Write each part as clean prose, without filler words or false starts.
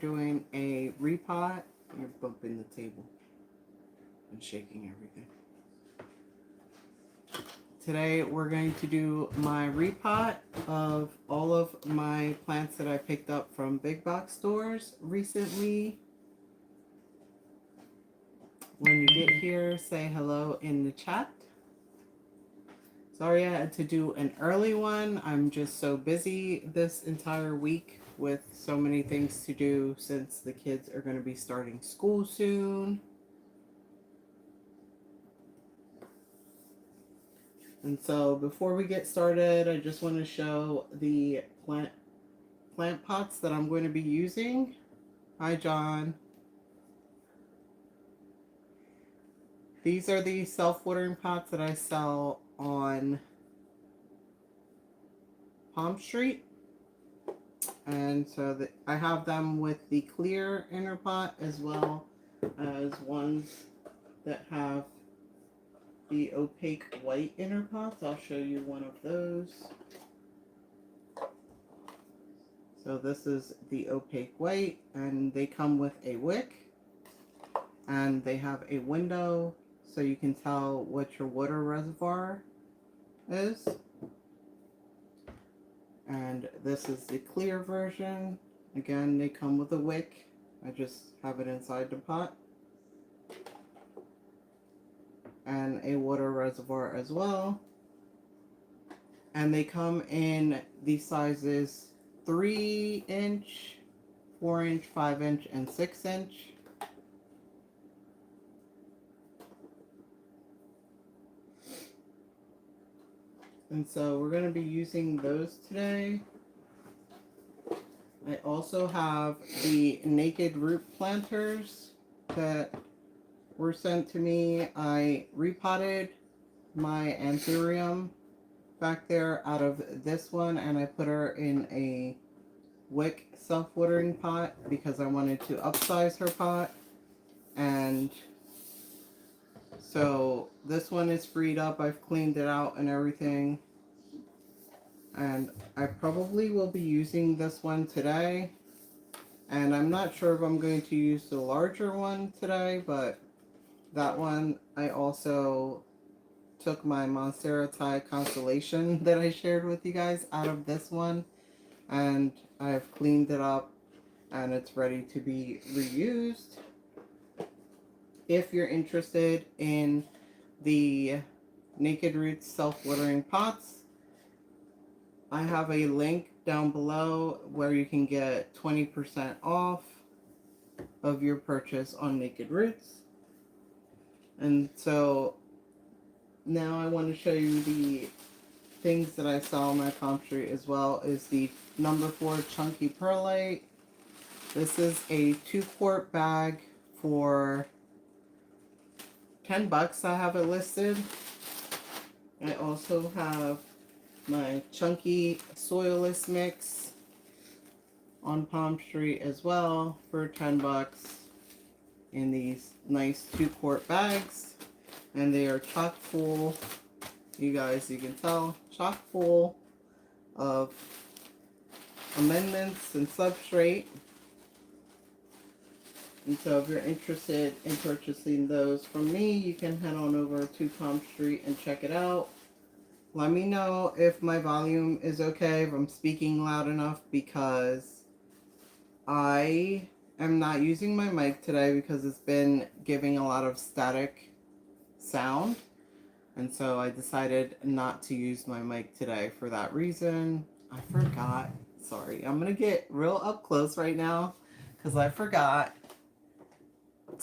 doing a repot. You're bumping the table and shaking everything. Today we're going to do my repot of all of my plants that I picked up from big box stores recently. When you get here, say hello in the chat. Sorry I had to do an early one. I'm just so busy this entire week with so many things to do since the kids are going to be starting school soon. And so before we get started, I just want to show the plant pots that I'm going to be using. Hi, John. These are the self-watering pots that I sell on PalmStreet. And so I have them with the clear inner pot as well as ones that have the opaque white inner pots. I'll show you one of those. So this is the opaque white, and they come with a wick, and they have a window so you can tell what your water reservoir is. And this is the clear version. Again, they come with a wick. I just have it inside the pot. And a water reservoir as well. And they come in the sizes 3-inch, 4-inch, 5-inch, and 6-inch. And so we're going to be using those today. I also have the naked root planters that were sent to me. I repotted my anthurium back there out of this one, and I put her in a wick self-watering pot because I wanted to upsize her pot. And so this one is freed up. I've cleaned it out and everything. And I probably will be using this one today. And I'm not sure if I'm going to use the larger one today, but that one I also took my Monstera Thai Constellation that I shared with you guys out of this one. And I've cleaned it up and it's ready to be reused. If you're interested in the Naked Roots self-watering pots, I have a link down below where you can get 20% off of your purchase on Naked Roots. And so now I want to show you the things that I sell on my PalmStreet as well is the number 4 chunky perlite. This is a 2-quart bag for $10. I have it listed. I also have my chunky soilless mix on PalmStreet as well for $10 in these nice 2-quart bags, and they are chock full. You guys, you can tell, chock full of amendments and substrate. And so if you're interested in purchasing those from me, you can head on over to PalmStreet and check it out. Let me know if my volume is okay, if I'm speaking loud enough, because I am not using my mic today because it's been giving a lot of static sound. And so I decided not to use my mic today for that reason. I forgot. Sorry. I'm going to get real up close right now because I forgot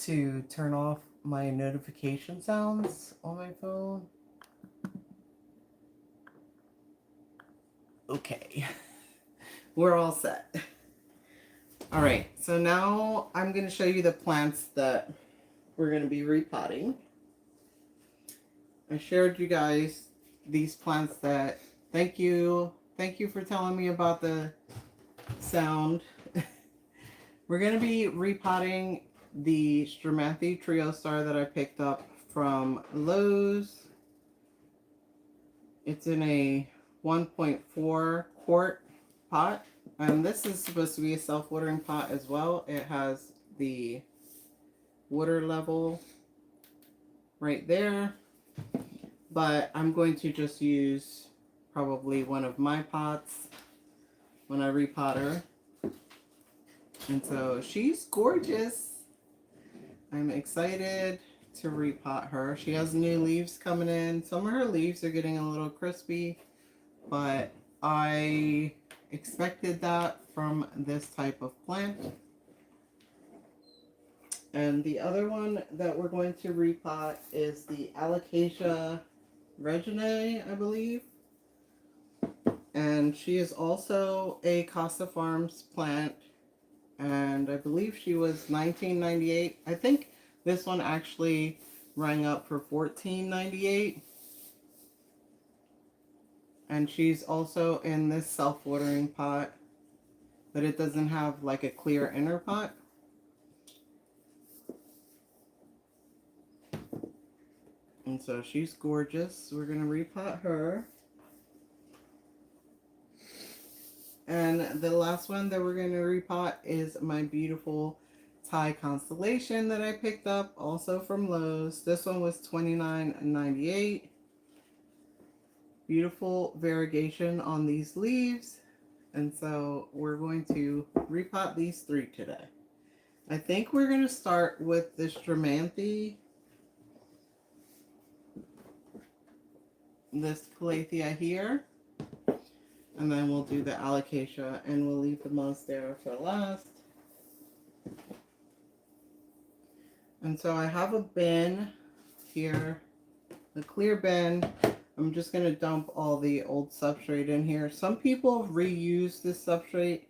to turn off my notification sounds on my phone. Okay. We're all set. All right. So now I'm going to show you the plants that we're going to be repotting. I shared you guys these plants that, thank you for telling me about the sound. We're going to be repotting the Stramanthe Trio Star that I picked up from Lowe's. It's in a 1.4 quart pot And this is supposed to be a self-watering pot as well. It has the water level right there. But I'm going to just use probably one of my pots when I repot her. And so she's gorgeous. I'm excited to repot her. She has new leaves coming in. Some of her leaves are getting a little crispy, but I expected that from this type of plant. And the other one that we're going to repot is the Alocasia reginae, I believe. And she is also a Costa Farms plant. And I believe she was $19.98. I think this one actually rang up for $14.98. And she's also in this self-watering pot, but it doesn't have like a clear inner pot. And so she's gorgeous. We're going to repot her. And the last one that we're going to repot is my beautiful Thai constellation that I picked up also from Lowe's. This one was $29.98. Beautiful variegation on these leaves. And so we're going to repot these three today. I think we're going to start with this Stramanthe, this Calathea here, and then we'll do the Alocasia, and we'll leave the Monstera for last. And so I have a bin here, a clear bin. I'm just going to dump all the old substrate in here. Some people reuse this substrate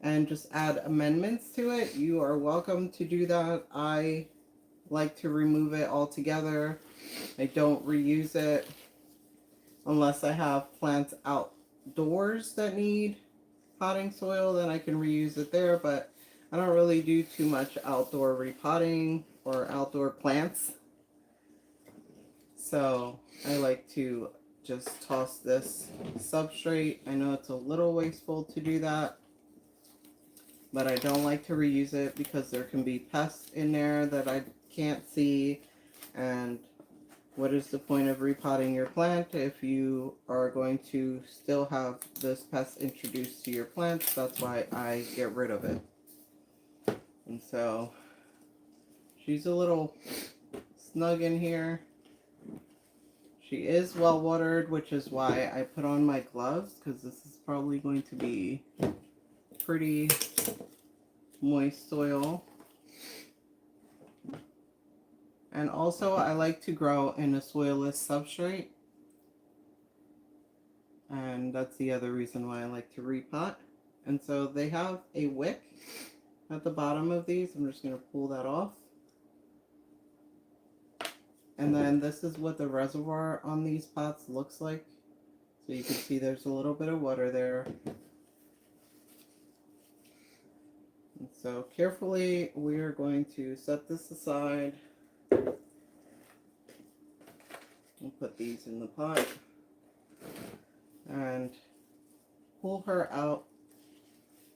and just add amendments to it. You are welcome to do that. I like to remove it altogether. I don't reuse it unless I have plants outdoors that need potting soil, then I can reuse it there, but I don't really do too much outdoor repotting or outdoor plants. So I like to just toss this substrate. I know it's a little wasteful to do that, but I don't like to reuse it because there can be pests in there that I can't see. And what is the point of repotting your plant if you are going to still have this pest introduced to your plants? That's why I get rid of it. And so she's a little snug in here. She is well watered, which is why I put on my gloves, because this is probably going to be pretty moist soil. And also I like to grow in a soilless substrate. And that's the other reason why I like to repot. And so they have a wick at the bottom of these. I'm just going to pull that off. And then this is what the reservoir on these pots looks like. So you can see there's a little bit of water there. And so carefully we are going to set this aside and put these in the pot and pull her out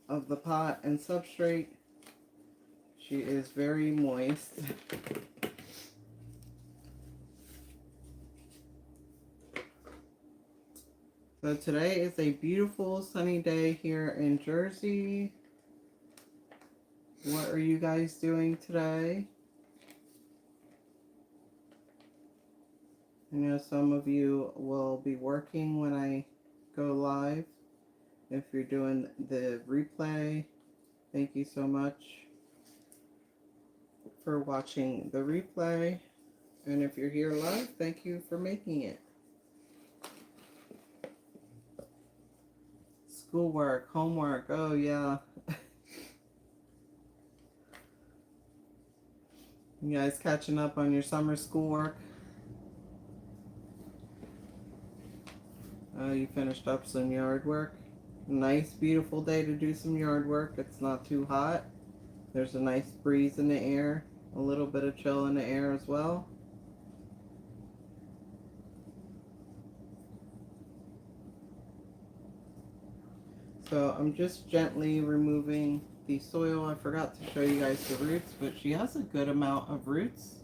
of the pot and substrate. She is very moist. So today is a beautiful sunny day here in Jersey. What are you guys doing today? I know some of you will be working when I go live. If you're doing the replay, thank you so much for watching the replay. And if you're here live, thank you for making it. Schoolwork, homework, oh yeah. You guys catching up on your summer schoolwork? You finished up some yard work. Nice, beautiful day to do some yard work. It's not too hot. There's a nice breeze in the air. A little bit of chill in the air as well. So I'm just gently removing the soil. I forgot to show you guys the roots, but she has a good amount of roots.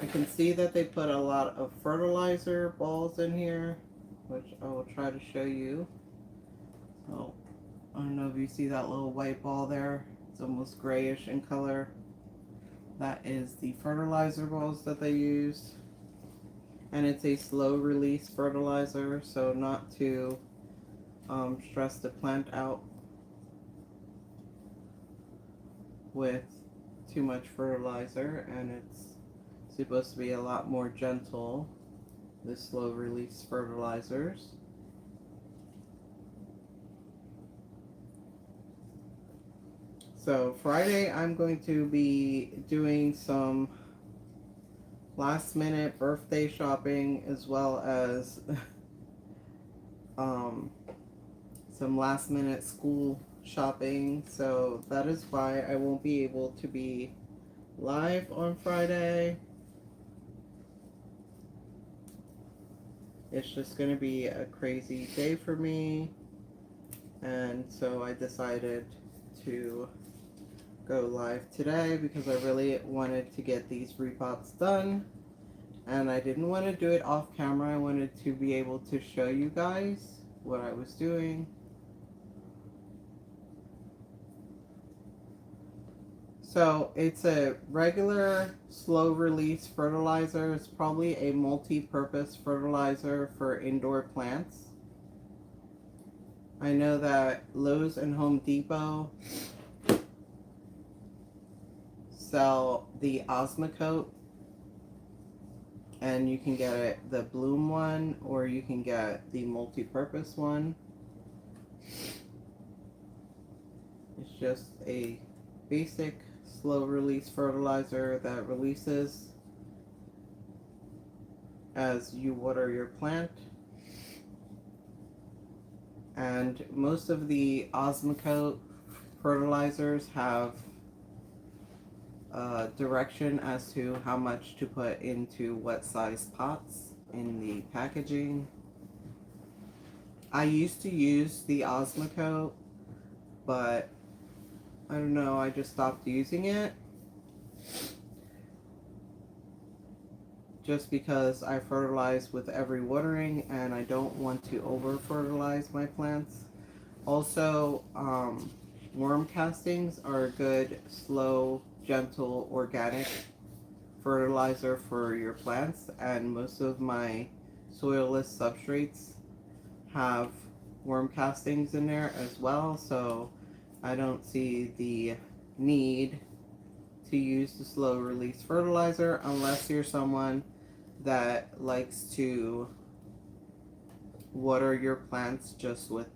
I can see that they put a lot of fertilizer balls in here, which I will try to show you. So I don't know if you see that little white ball there. It's almost grayish in color. That is the fertilizer balls that they use. And it's a slow release fertilizer, so not to stress the plant out with too much fertilizer, and it's supposed to be a lot more gentle, the slow release fertilizers. So Friday I'm going to be doing some last minute birthday shopping, as well as some last minute school shopping. So that is why I won't be able to be live on Friday. It's just going to be a crazy day for me, and so I decided to go live today because I really wanted to get these repots done, and I didn't want to do it off camera. I wanted to be able to show you guys what I was doing. So it's a regular slow release fertilizer. It's probably a multi-purpose fertilizer for indoor plants. I know that Lowe's and Home Depot sell the Osmocote, and you can get it the bloom one, or you can get the multi-purpose one. It's just a basic slow release fertilizer that releases as you water your plant. And most of the Osmocote fertilizers have direction as to how much to put into what size pots in the packaging. I used to use the Osmocote, but I don't know, I just stopped using it just because I fertilize with every watering and I don't want to over fertilize my plants. Also, worm castings are a good, slow, gentle, organic fertilizer for your plants, and most of my soilless substrates have worm castings in there as well, so I don't see the need to use the slow release fertilizer unless you're someone that likes to water your plants just with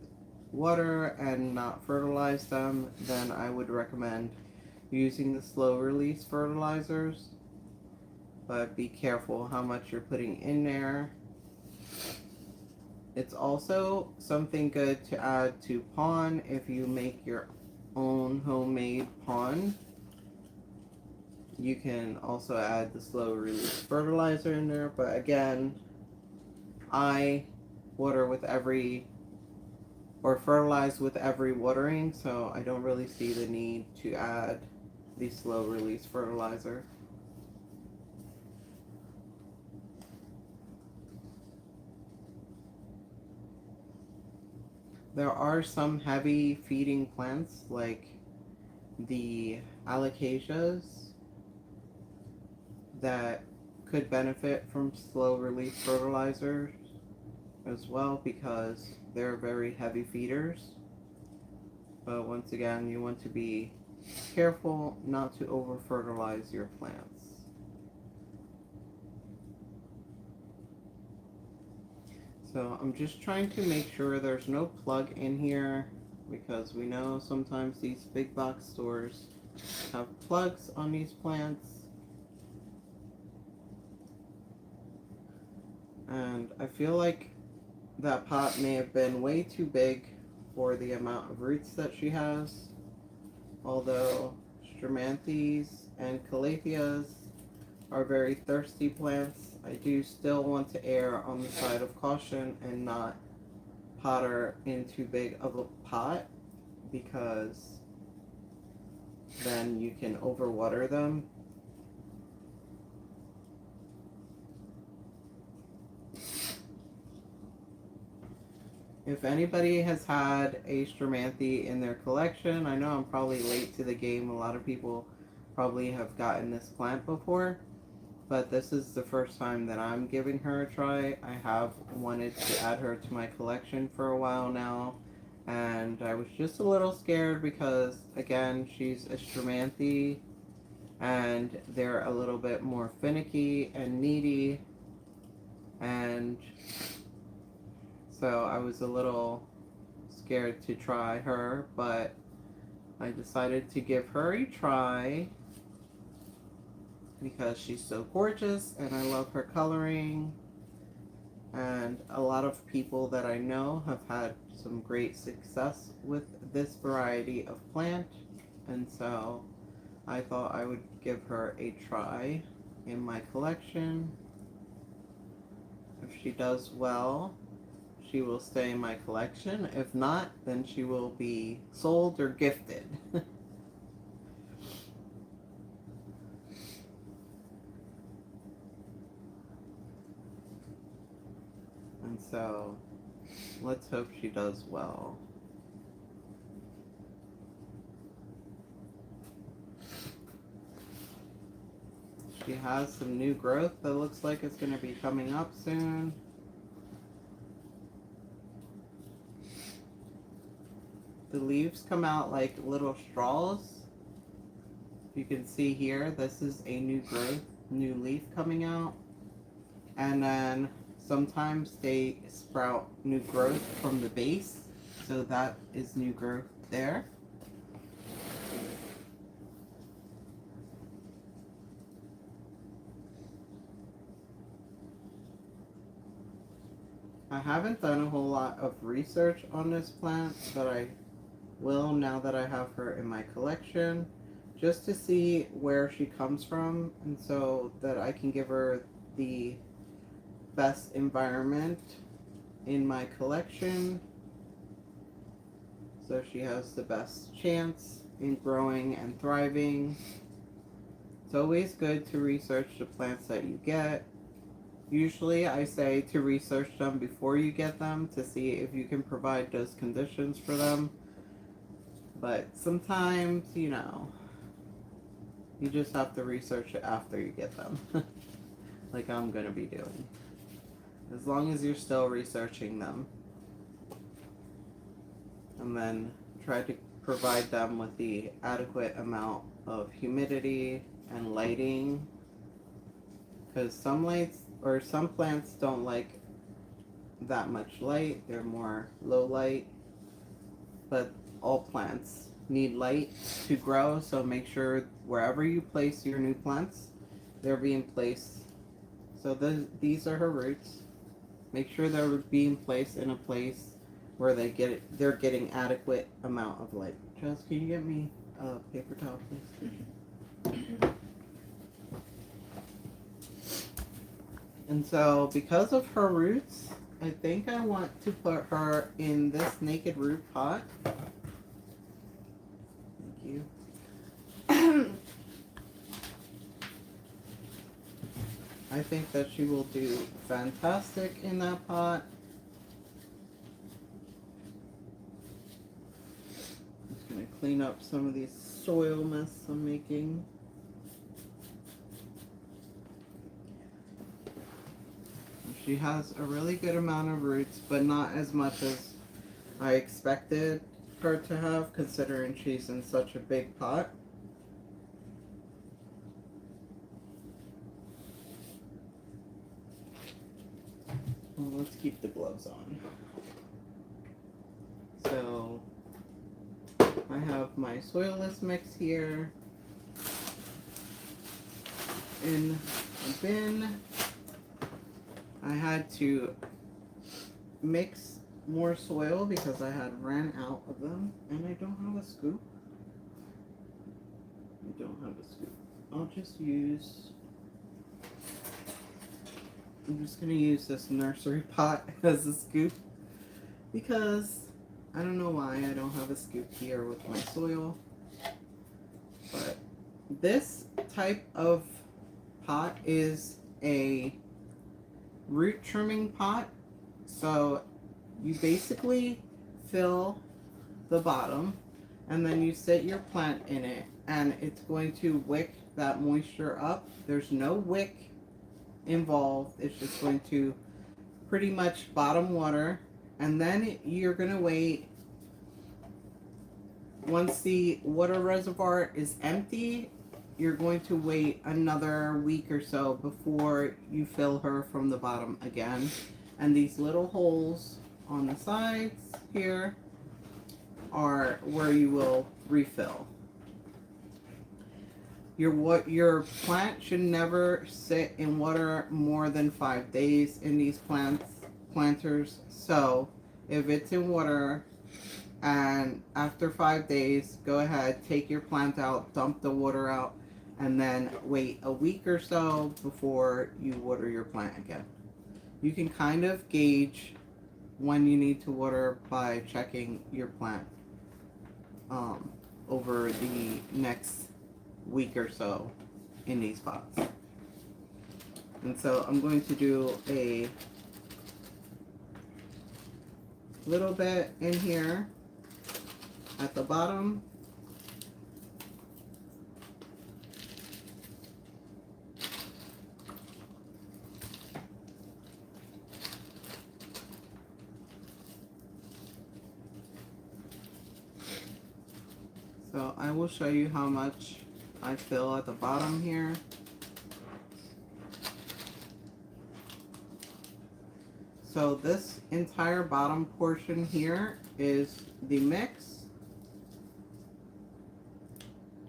water and not fertilize them. Then I would recommend using the slow release fertilizers, but be careful how much you're putting in there. It's also something good to add to pond if you make your own homemade pond. You can also add the slow release fertilizer in there, but again, I water with every, or fertilize with every watering, so I don't really see the need to add the slow release fertilizer. There are some heavy feeding plants like the alocasias that could benefit from slow release fertilizers as well, because they're very heavy feeders. But once again, you want to be careful not to over fertilize your plants. So I'm just trying to make sure there's no plug in here, because we know sometimes these big box stores have plugs on these plants. And I feel like that pot may have been way too big for the amount of roots that she has. Although Stramanthes and Calatheas are very thirsty plants, I do still want to err on the side of caution and not pot her in too big of a pot, because then you can overwater them. If anybody has had a Stramanthe in their collection, I know I'm probably late to the game. A lot of people probably have gotten this plant before, but this is the first time that I'm giving her a try. I have wanted to add her to my collection for a while now, and I was just a little scared because, again, she's a Stramanthe, and they're a little bit more finicky and needy, and so I was a little scared to try her, but I decided to give her a try because she's so gorgeous and I love her coloring, and a lot of people that I know have had some great success with this variety of plant, and so I thought I would give her a try in my collection. If she does well, she will stay in my collection. If not, then she will be sold or gifted. And so, let's hope she does well. She has some new growth that looks like it's going to be coming up soon. The leaves come out like little straws. You can see here, this is a new growth, new leaf coming out. And then sometimes they sprout new growth from the base. So that is new growth there. I haven't done a whole lot of research on this plant, but I will now that I have her in my collection, just to see where she comes from, and so that I can give her the best environment in my collection so she has the best chance in growing and thriving. It's always good to research the plants that you get. Usually I say to research them before you get them to see if you can provide those conditions for them. But sometimes, you know, you just have to research it after you get them. Like I'm going to be doing. As long as you're still researching them. And then try to provide them with the adequate amount of humidity and lighting. Because some plants don't like that much light. They're more low light. But all plants need light to grow, so make sure wherever you place your new plants, they're being placed. So these are her roots. Make sure they're being placed in a place where they're getting adequate amount of light. Jess, can you get me a paper towel, please? And so, because of her roots, I think I want to put her in this naked root pot. Thank you. I think that she will do fantastic in that pot. I'm just going to clean up some of these soil mess I'm making. She has a really good amount of roots, but not as much as I expected her to have, considering she's in such a big pot. Well, let's keep the gloves on. So, I have my soilless mix here in a bin. I had to mix more soil because I had ran out of them, and I don't have a scoop. I'll just use, I'm just going to use this nursery pot as a scoop. because I don't know why I don't have a scoop here with my soil. But this type of pot is a root trimming pot. So you basically fill the bottom and then you set your plant in it, and it's going to wick that moisture up. There's no wick involved. It's just going to pretty much bottom water, and then you're going to wait. Once the water reservoir is empty, you're going to wait another week or so before you fill her from the bottom again. And these little holes on the sides here are where you will refill. Your plant should never sit in water more than 5 days in these planters. So if it's in water and after 5 days, go ahead, take your plant out, dump the water out, and then wait a week or so before you water your plant again. You can kind of gauge when you need to water by checking your plant over the next week or so in these pots. And so I'm going to do a little bit in here at the bottom. So I will show you how much I fill at the bottom here. So this entire bottom portion here is the mix.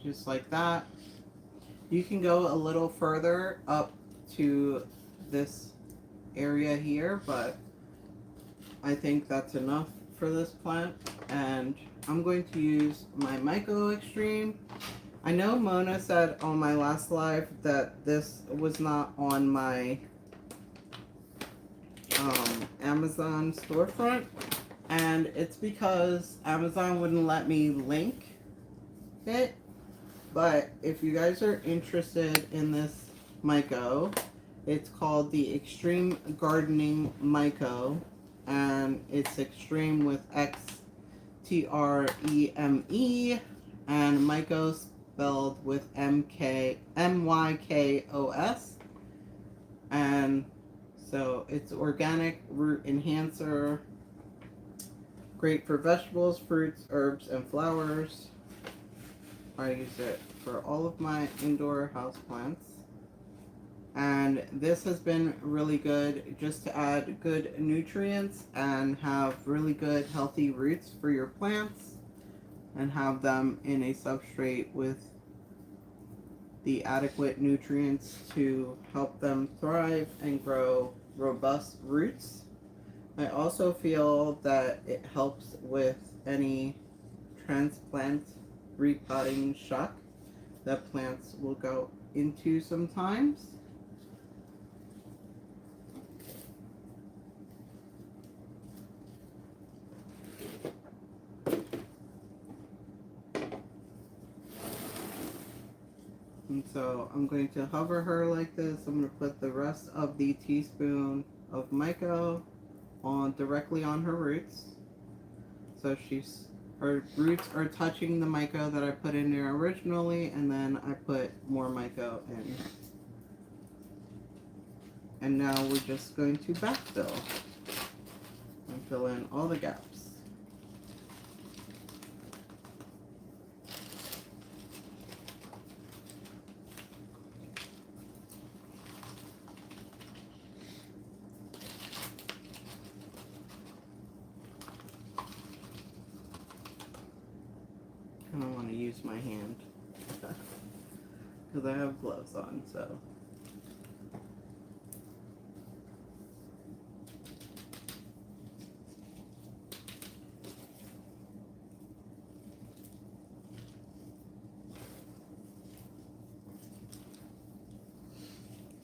Just like that. You can go a little further up to this area here, but I think that's enough for this plant. And I'm going to use my Myco Extreme. I know Mona said on my last live that this was not on my Amazon storefront, and it's because Amazon wouldn't let me link it. But if you guys are interested in this Myco, it's called the Extreme Gardening Myco, and it's extreme with XTREME, and Myco spelled with MYKOS. And so it's organic root enhancer, great for vegetables, fruits, herbs, and flowers. I use it for all of my indoor houseplants. And this has been really good just to add good nutrients and have really good healthy roots for your plants and have them in a substrate with the adequate nutrients to help them thrive and grow robust roots. I also feel that it helps with any transplant repotting shock that plants will go into sometimes. And so I'm going to hover her like this. I'm going to put the rest of the teaspoon of Myco directly on her roots. So her roots are touching the Myco that I put in there originally, and then I put more Myco in. And now we're just going to backfill and fill in all the gaps. I don't want to use my hand because I have gloves on, so.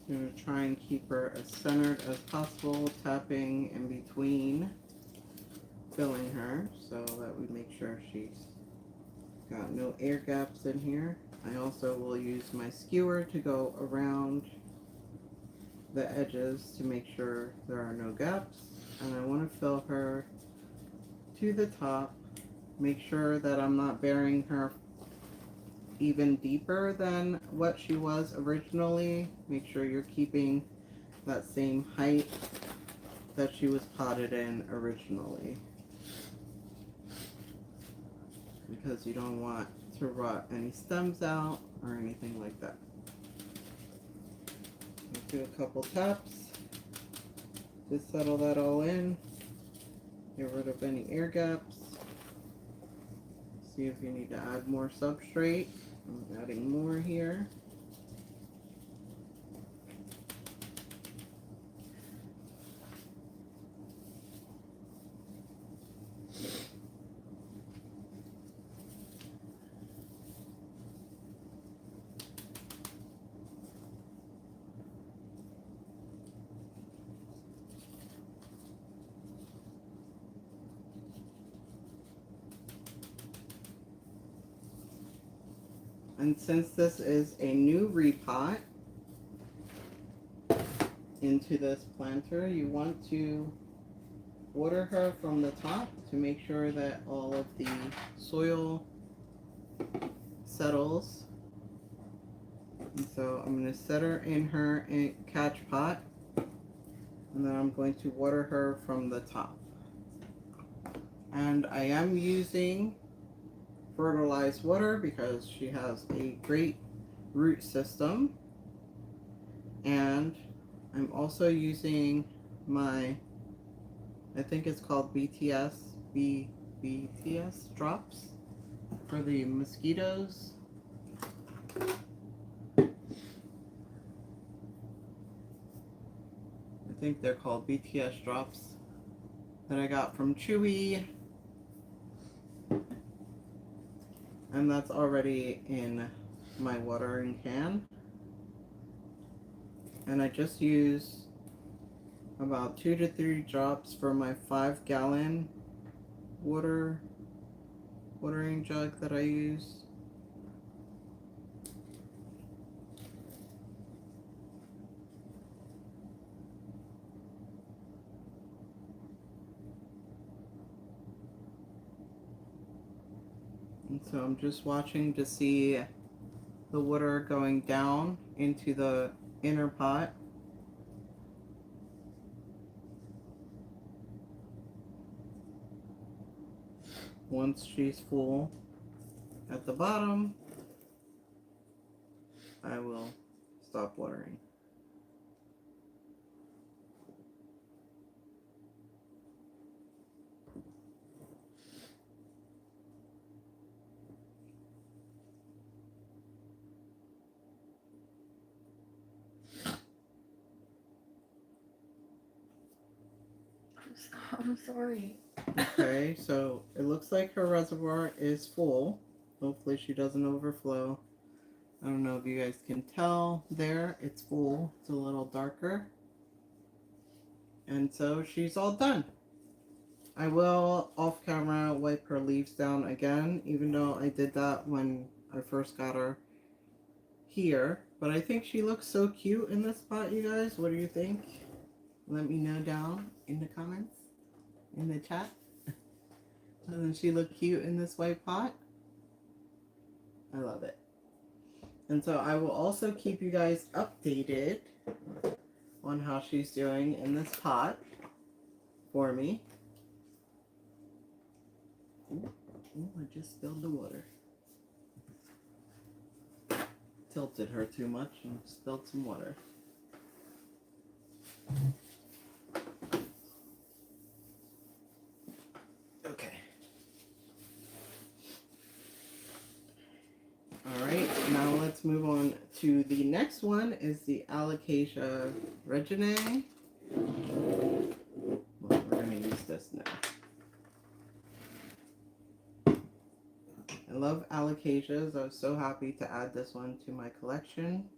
I'm going to try and keep her as centered as possible, tapping in between filling her so that we make sure she's got no air gaps in here. I also will use my skewer to go around the edges to make sure there are no gaps. And I want to fill her to the top. Make sure that I'm not burying her even deeper than what she was originally. Make sure you're keeping that same height that she was potted in originally, because you don't want to rot any stems out or anything like that. Do a couple taps, just settle that all in, get rid of any air gaps. See if you need to add more substrate. I'm adding more here. And since this is a new repot into this planter, you want to water her from the top to make sure that all of the soil settles. And so I'm going to set her in her catch pot, and then I'm going to water her from the top. And I am using fertilized water because she has a great root system. And I'm also using my, I think it's called BTS drops for the mosquitoes. I think they're called BTS drops that I got from Chewy. And that's already in my watering can. And I just use about 2 to 3 drops for my 5-gallon watering jug that I use. And so I'm just watching to see the water going down into the inner pot. Once she's full at the bottom, I will stop watering. I'm sorry. Okay, so it looks like her reservoir is full. Hopefully she doesn't overflow. I don't know if you guys can tell there, it's full. It's a little darker. And so she's all done. I will, off camera, wipe her leaves down again, even though I did that when I first got her here. But I think she looks so cute in this pot, you guys. What do you think? Let me know down in the comments, in the chat. Doesn't she look cute in this white pot? I love it. And so I will also keep you guys updated on how she's doing in this pot for me. Ooh, I just spilled the water. Tilted her too much and spilled some water. Okay. Alright, now let's move on to the next one, is the Alocasia reginae. Well, we're going to use this now. I love alocasias. I was so happy to add this one to my collection.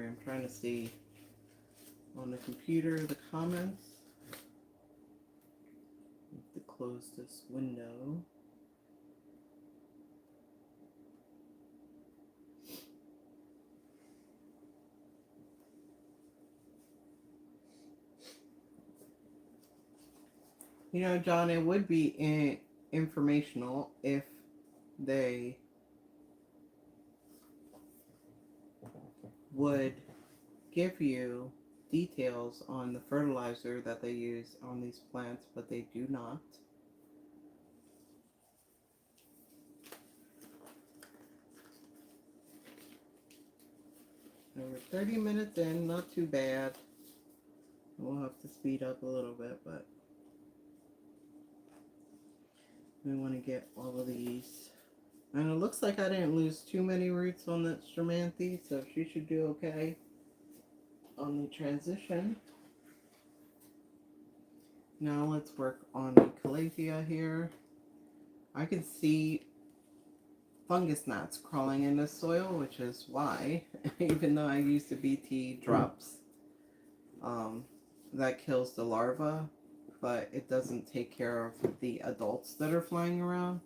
Sorry, I'm trying to see on the computer the comments. I have to close this window. You know, John, it would be informational if they would give you details on the fertilizer that they use on these plants, but they do not. We're 30 minutes in, not too bad. We'll have to speed up a little bit, but we want to get all of these. And it looks like I didn't lose too many roots on that Stramanthe, so she should do okay on the transition. Now let's work on the Calathea here. I can see fungus gnats crawling in the soil, which is why, even though I use the BT drops, that kills the larva, but it doesn't take care of the adults that are flying around.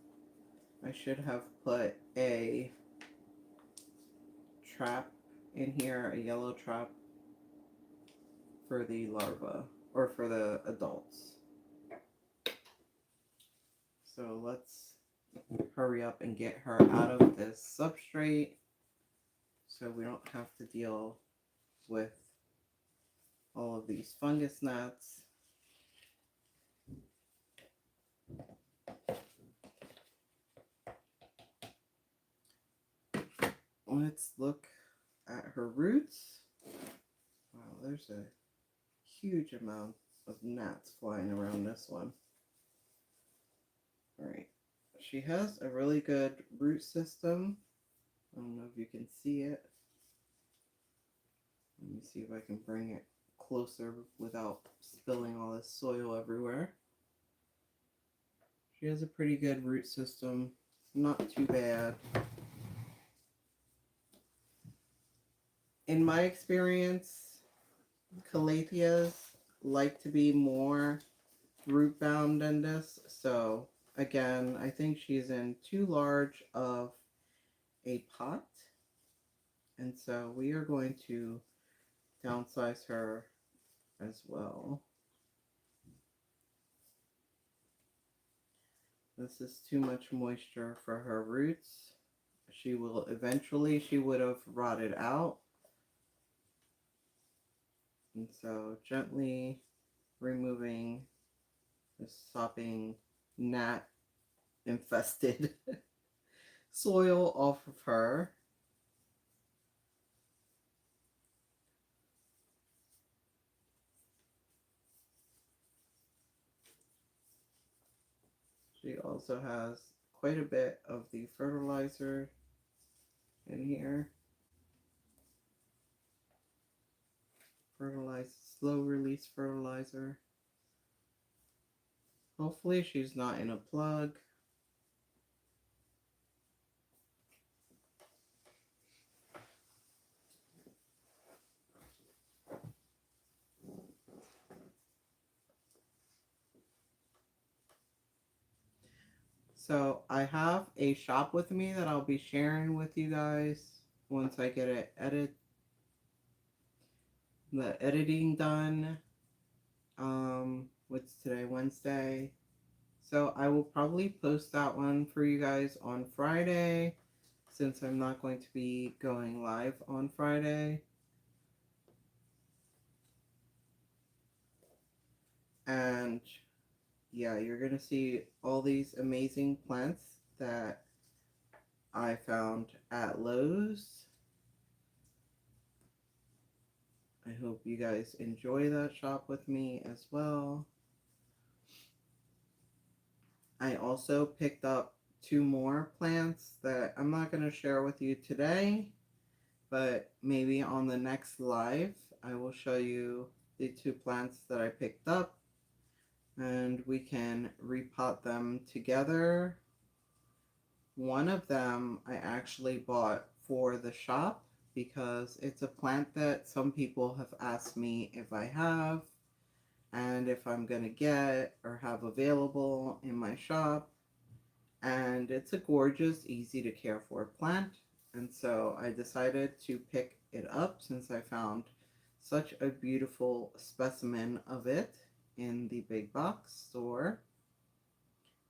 I should have put a trap in here, a yellow trap for the larva, or for the adults. So let's hurry up and get her out of this substrate so we don't have to deal with all of these fungus gnats. Let's look at her roots. Wow, there's a huge amount of gnats flying around this one. Alright, she has a really good root system. I don't know if you can see it. Let me see if I can bring it closer without spilling all this soil everywhere. She has a pretty good root system, not too bad. In my experience, Calatheas like to be more root bound than this, so again, I think she's in too large of a pot, and so we are going to downsize her as well. This is too much moisture for her roots. She would have rotted out. And so gently removing the sopping gnat infested soil off of her. She also has quite a bit of the fertilizer in here. Slow release fertilizer. Hopefully she's not in a plug. So I have a shop with me that I'll be sharing with you guys once I get it the editing done. What's today? Wednesday. So I will probably post that one for you guys on Friday, since I'm not going to be going live on Friday. And yeah, you're gonna see all these amazing plants that I found at Lowe's. I hope you guys enjoy that shop with me as well. I also picked up 2 more plants that I'm not going to share with you today, but maybe on the next live I will show you the 2 plants that I picked up and we can repot them together. One of them I actually bought for the shop, because it's a plant that some people have asked me if I have and if I'm going to get or have available in my shop. And it's a gorgeous, easy to care for plant. And so I decided to pick it up since I found such a beautiful specimen of it in the big box store,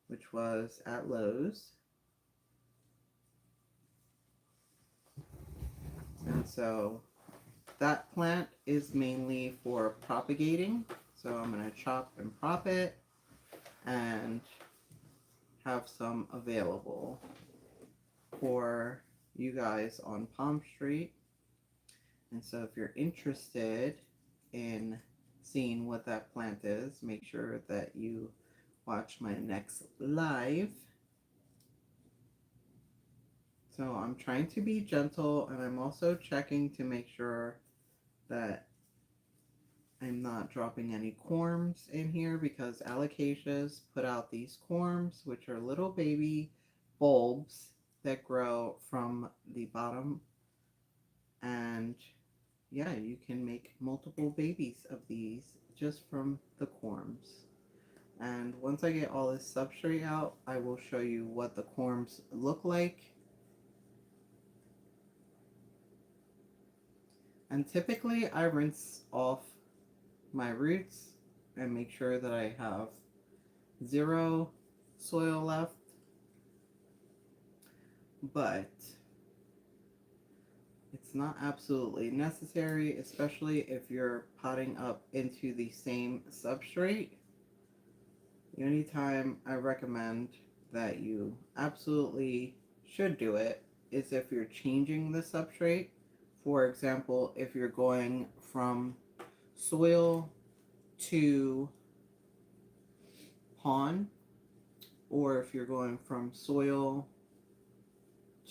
which was at Lowe's. And so that plant is mainly for propagating. So I'm going to chop and prop it and have some available for you guys on PalmStreet. And so if you're interested in seeing what that plant is, make sure that you watch my next live. So I'm trying to be gentle, and I'm also checking to make sure that I'm not dropping any corms in here, because alocasias put out these corms, which are little baby bulbs that grow from the bottom. And yeah, you can make multiple babies of these just from the corms. And once I get all this substrate out, I will show you what the corms look like. And typically I rinse off my roots and make sure that I have zero soil left. But it's not absolutely necessary, especially if you're potting up into the same substrate. The only time I recommend that you absolutely should do it is if you're changing the substrate. For example, if you're going from soil to pond, or if you're going from soil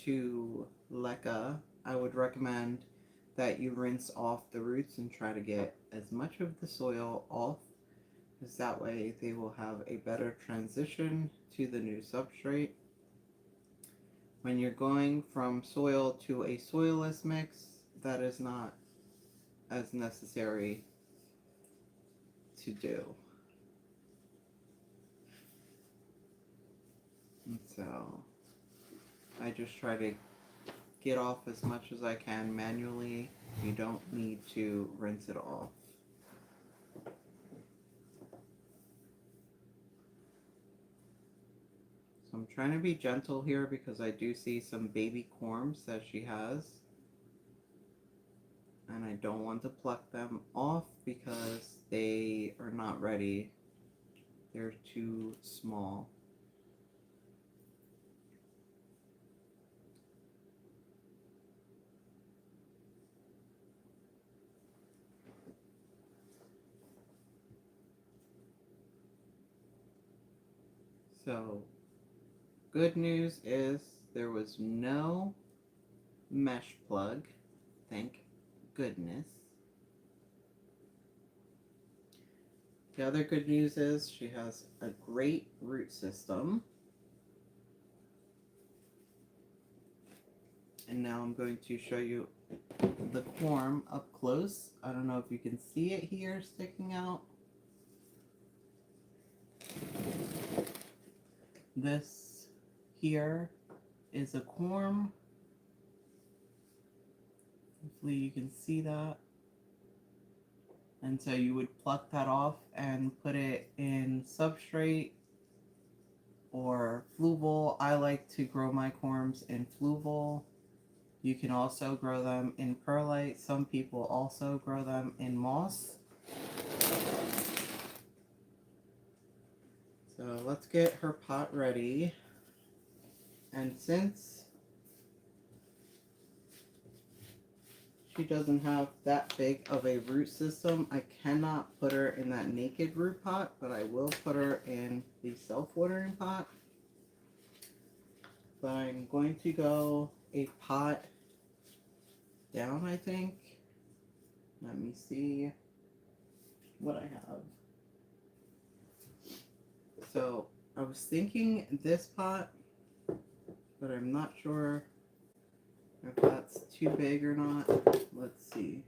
to leca, I would recommend that you rinse off the roots and try to get as much of the soil off, because that way they will have a better transition to the new substrate. When you're going from soil to a soilless mix, that is not as necessary to do. And so I just try to get off as much as I can manually. You don't need to rinse it off. So I'm trying to be gentle here because I do see some baby corms that she has. And I don't want to pluck them off because they are not ready. They're too small. So, good news is there was no mesh plug, thank goodness. The other good news is she has a great root system. And now I'm going to show you the corm up close. I don't know if you can see it here sticking out. This here is a corm. Hopefully you can see that. And so you would pluck that off and put it in substrate or fluval. I like to grow my corms in fluval. You can also grow them in perlite. Some people also grow them in moss. So let's get her pot ready. And since she doesn't have that big of a root system, I cannot put her in that naked root pot, but I will put her in the self-watering pot. But I'm going to go a pot down, I think. Let me see what I have. So I was thinking this pot, but I'm not sure if that's too big or not. Let's see.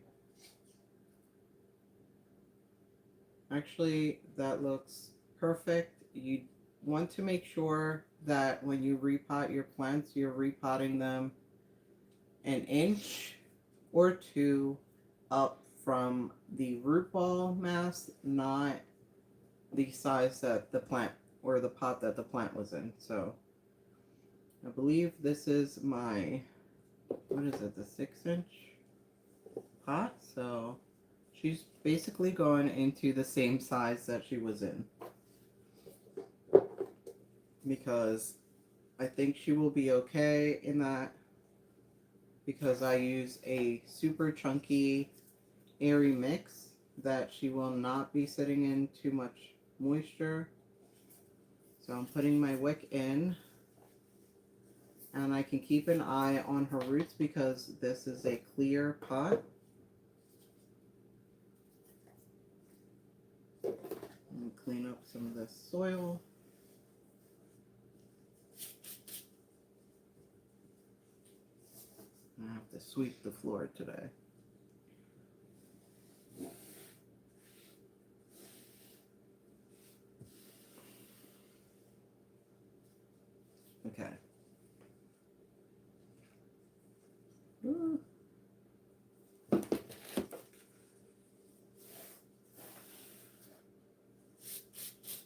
Actually, that looks perfect. You want to make sure that when you repot your plants, you're repotting them an inch or two up from the root ball mass, not the size that the plant or the pot that the plant was in. So I believe this is my, what is it, the 6-inch pot? So she's basically going into the same size that she was in, because I think she will be okay in that, because I use a super chunky airy mix that she will not be sitting in too much moisture. So I'm putting my wick in, and I can keep an eye on her roots because this is a clear pot. And clean up some of this soil. I have to sweep the floor today. Okay.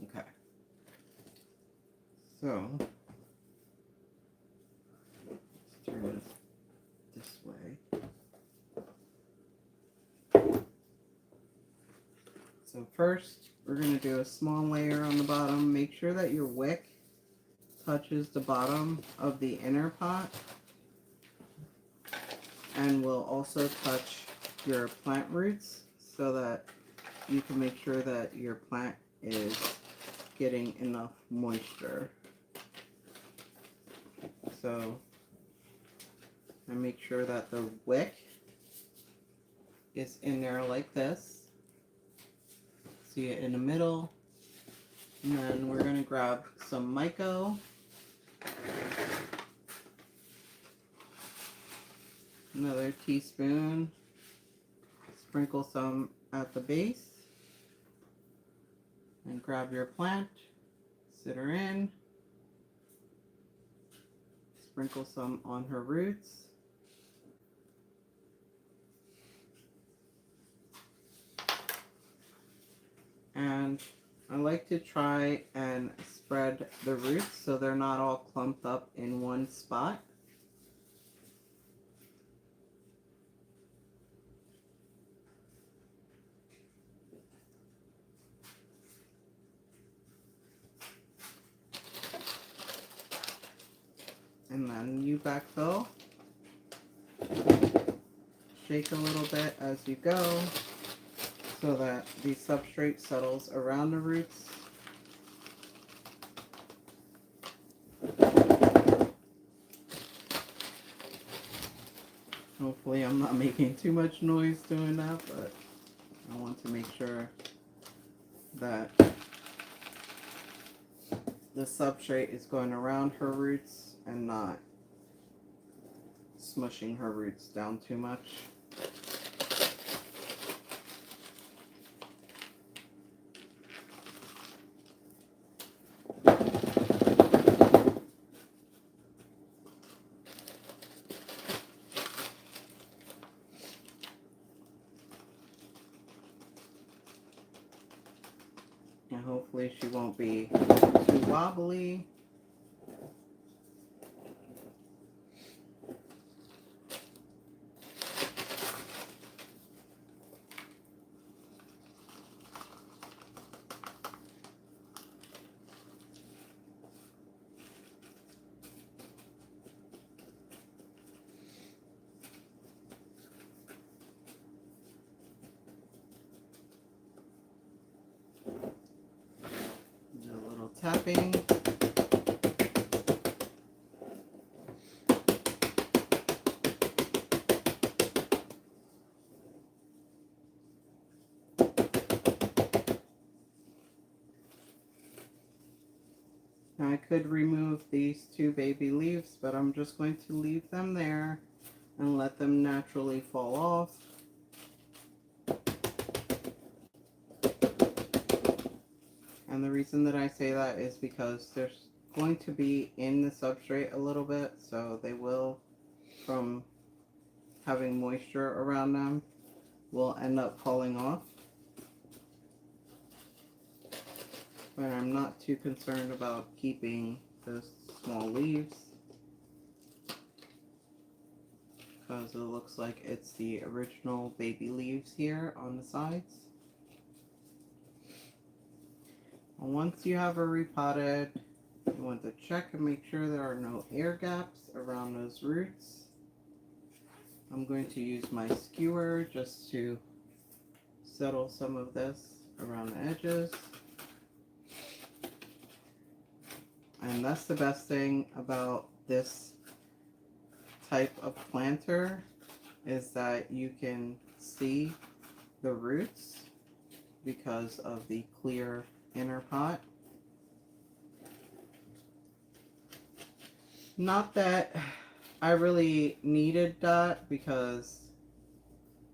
Okay. So let's turn it this way. So first, we're going to do a small layer on the bottom. Make sure that your wick touches the bottom of the inner pot, and will also touch your plant roots so that you can make sure that your plant is getting enough moisture. So I make sure that the wick is in there like this. See it in the middle. And then we're going to grab some Myco. Another teaspoon. Sprinkle some at the base. And grab your plant. Sit her in. Sprinkle some on her roots. And I like to try and spread the roots so they're not all clumped up in one spot. And then you backfill. Shake a little bit as you go so that the substrate settles around the roots. Hopefully I'm not making too much noise doing that, but I want to make sure that the substrate is going around her roots and not smushing her roots down too much. And hopefully she won't be too wobbly. Do a little tapping. Now I could remove these two baby leaves, but I'm just going to leave them there and let them naturally fall off. And the reason that I say that is because there's going to be in the substrate a little bit, so they will, from having moisture around them, will end up falling off. But I'm not too concerned about keeping those small leaves, because it looks like it's the original baby leaves here on the sides. And once you have her repotted, you want to check and make sure there are no air gaps around those roots. I'm going to use my skewer just to settle some of this around the edges. And that's the best thing about this type of planter, is that you can see the roots because of the clear inner pot. Not that I really needed that, because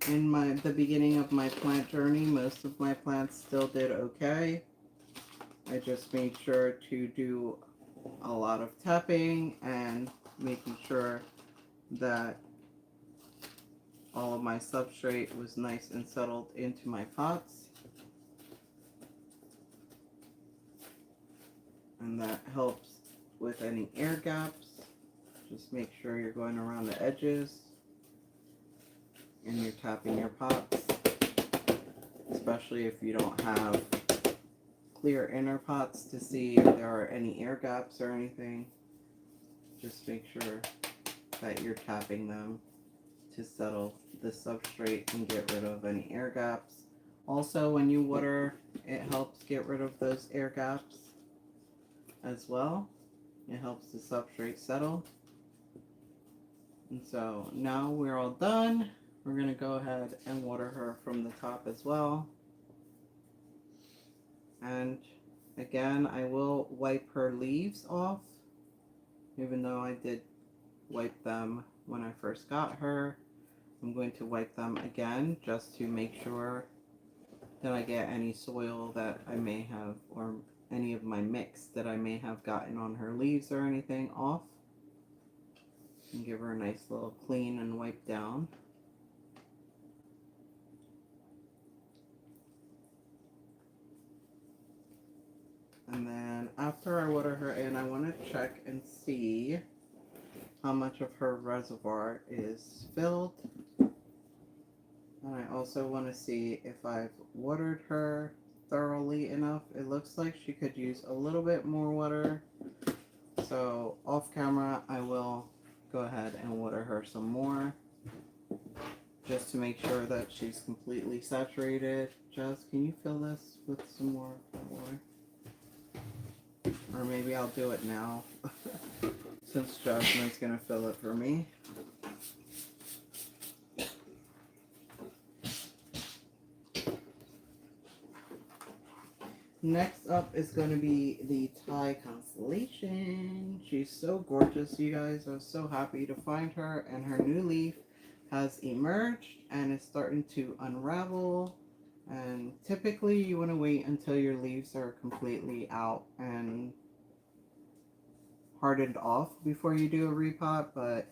in the beginning of my plant journey, most of my plants still did okay. I just made sure to do a lot of tapping and making sure that all of my substrate was nice and settled into my pots. And that helps with any air gaps. Just make sure you're going around the edges and you're tapping your pots, especially if you don't have clear inner pots to see if there are any air gaps or anything. Just make sure that you're tapping them to settle the substrate and get rid of any air gaps. Also, when you water, it helps get rid of those air gaps as well. It helps the substrate settle. And so now we're all done. We're going to go ahead and water her from the top as well. And again, I will wipe her leaves off, even though I did wipe them when I first got her. I'm going to wipe them again just to make sure that I get any soil that I may have, or any of my mix that I may have gotten on her leaves or anything, off. And give her a nice little clean and wipe down. And then after I water her in, I want to check and see how much of her reservoir is filled. And I also want to see if I've watered her thoroughly enough. It looks like she could use a little bit more water. So off camera, I will go ahead and water her some more, just to make sure that she's completely saturated. Jess, can you fill this with some more water? Or maybe I'll do it now, since Jasmine's going to fill it for me. Next up is going to be the Thai constellation. She's so gorgeous, you guys. I was so happy to find her, and her new leaf has emerged and is starting to unravel. And typically you want to wait until your leaves are completely out and hardened off before you do a repot, but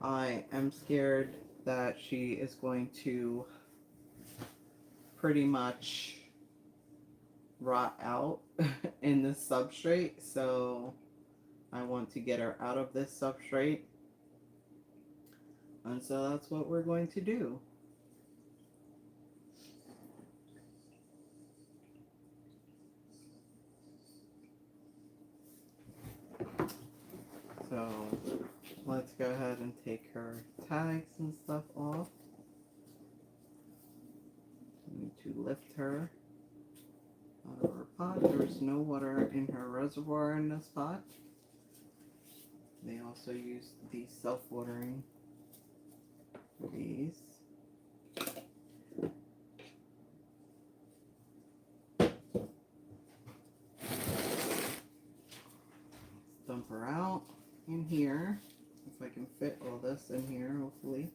I am scared that she is going to pretty much rot out in this substrate, so I want to get her out of this substrate, and so that's what we're going to do. So let's go ahead and take her tags and stuff off. I need to lift her out of her pot. There's no water in her reservoir in this pot. They also use the self-watering for these. Dump her out in here. if I can fit all this in here, hopefully.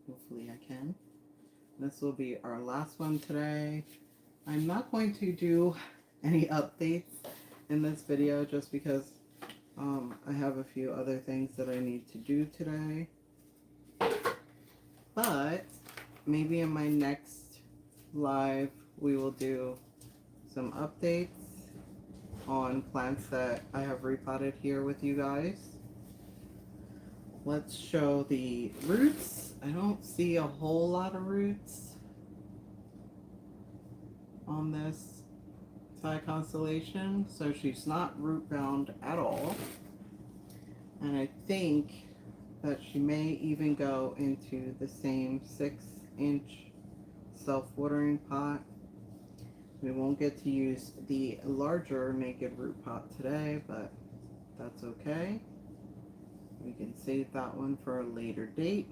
Hopefully I can. This will be our last one today. I'm not going to do any updates in this video just because I have a few other things that I need to do today. But maybe in my next live we will do some updates on plants that I have repotted here with you guys. Let's show the roots. I don't see a whole lot of roots on this Thai constellation, so she's not root bound at all. And I think that she may even go into the same 6-inch self-watering pot. We won't get to use the larger naked root pot today, but that's okay. We can save that one for a later date.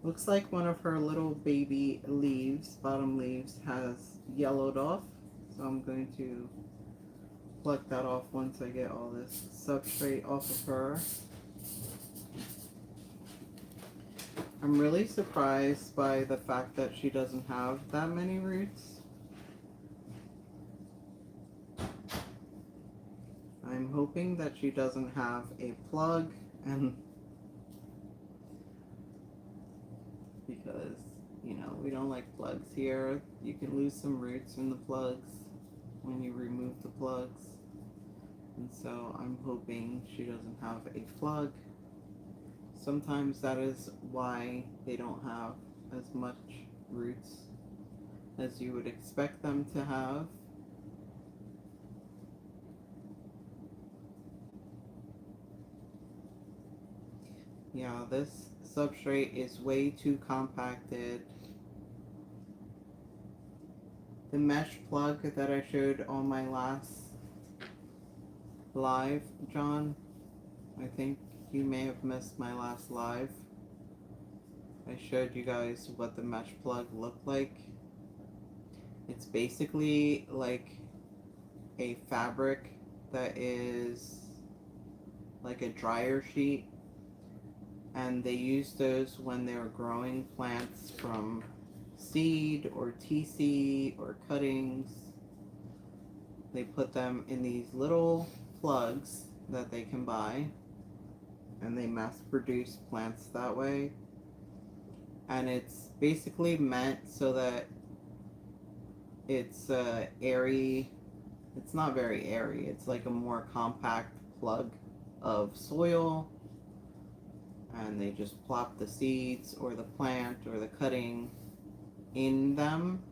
Looks like one of her little baby leaves, bottom leaves, has yellowed off. So I'm going to pluck that off once I get all this substrate off of her. I'm really surprised by the fact that she doesn't have that many roots. I'm hoping that she doesn't have a plug, and because, you know, we don't like plugs here. You can lose some roots in the plugs when you remove the plugs. And so I'm hoping she doesn't have a plug. Sometimes that is why they don't have as much roots as you would expect them to have. Yeah, this substrate is way too compacted. The mesh plug that I showed on my last live, John, I think you may have missed my last live. I showed you guys what the mesh plug looked like. It's basically like a fabric that is like a dryer sheet, and they use those when they were growing plants from seed or TC or cuttings. They put them in these little plugs that they can buy, and they mass produce plants that way. And it's basically meant so that it's airy. It's not very airy. It's like a more compact plug of soil, and they just plop the seeds or the plant or the cutting in them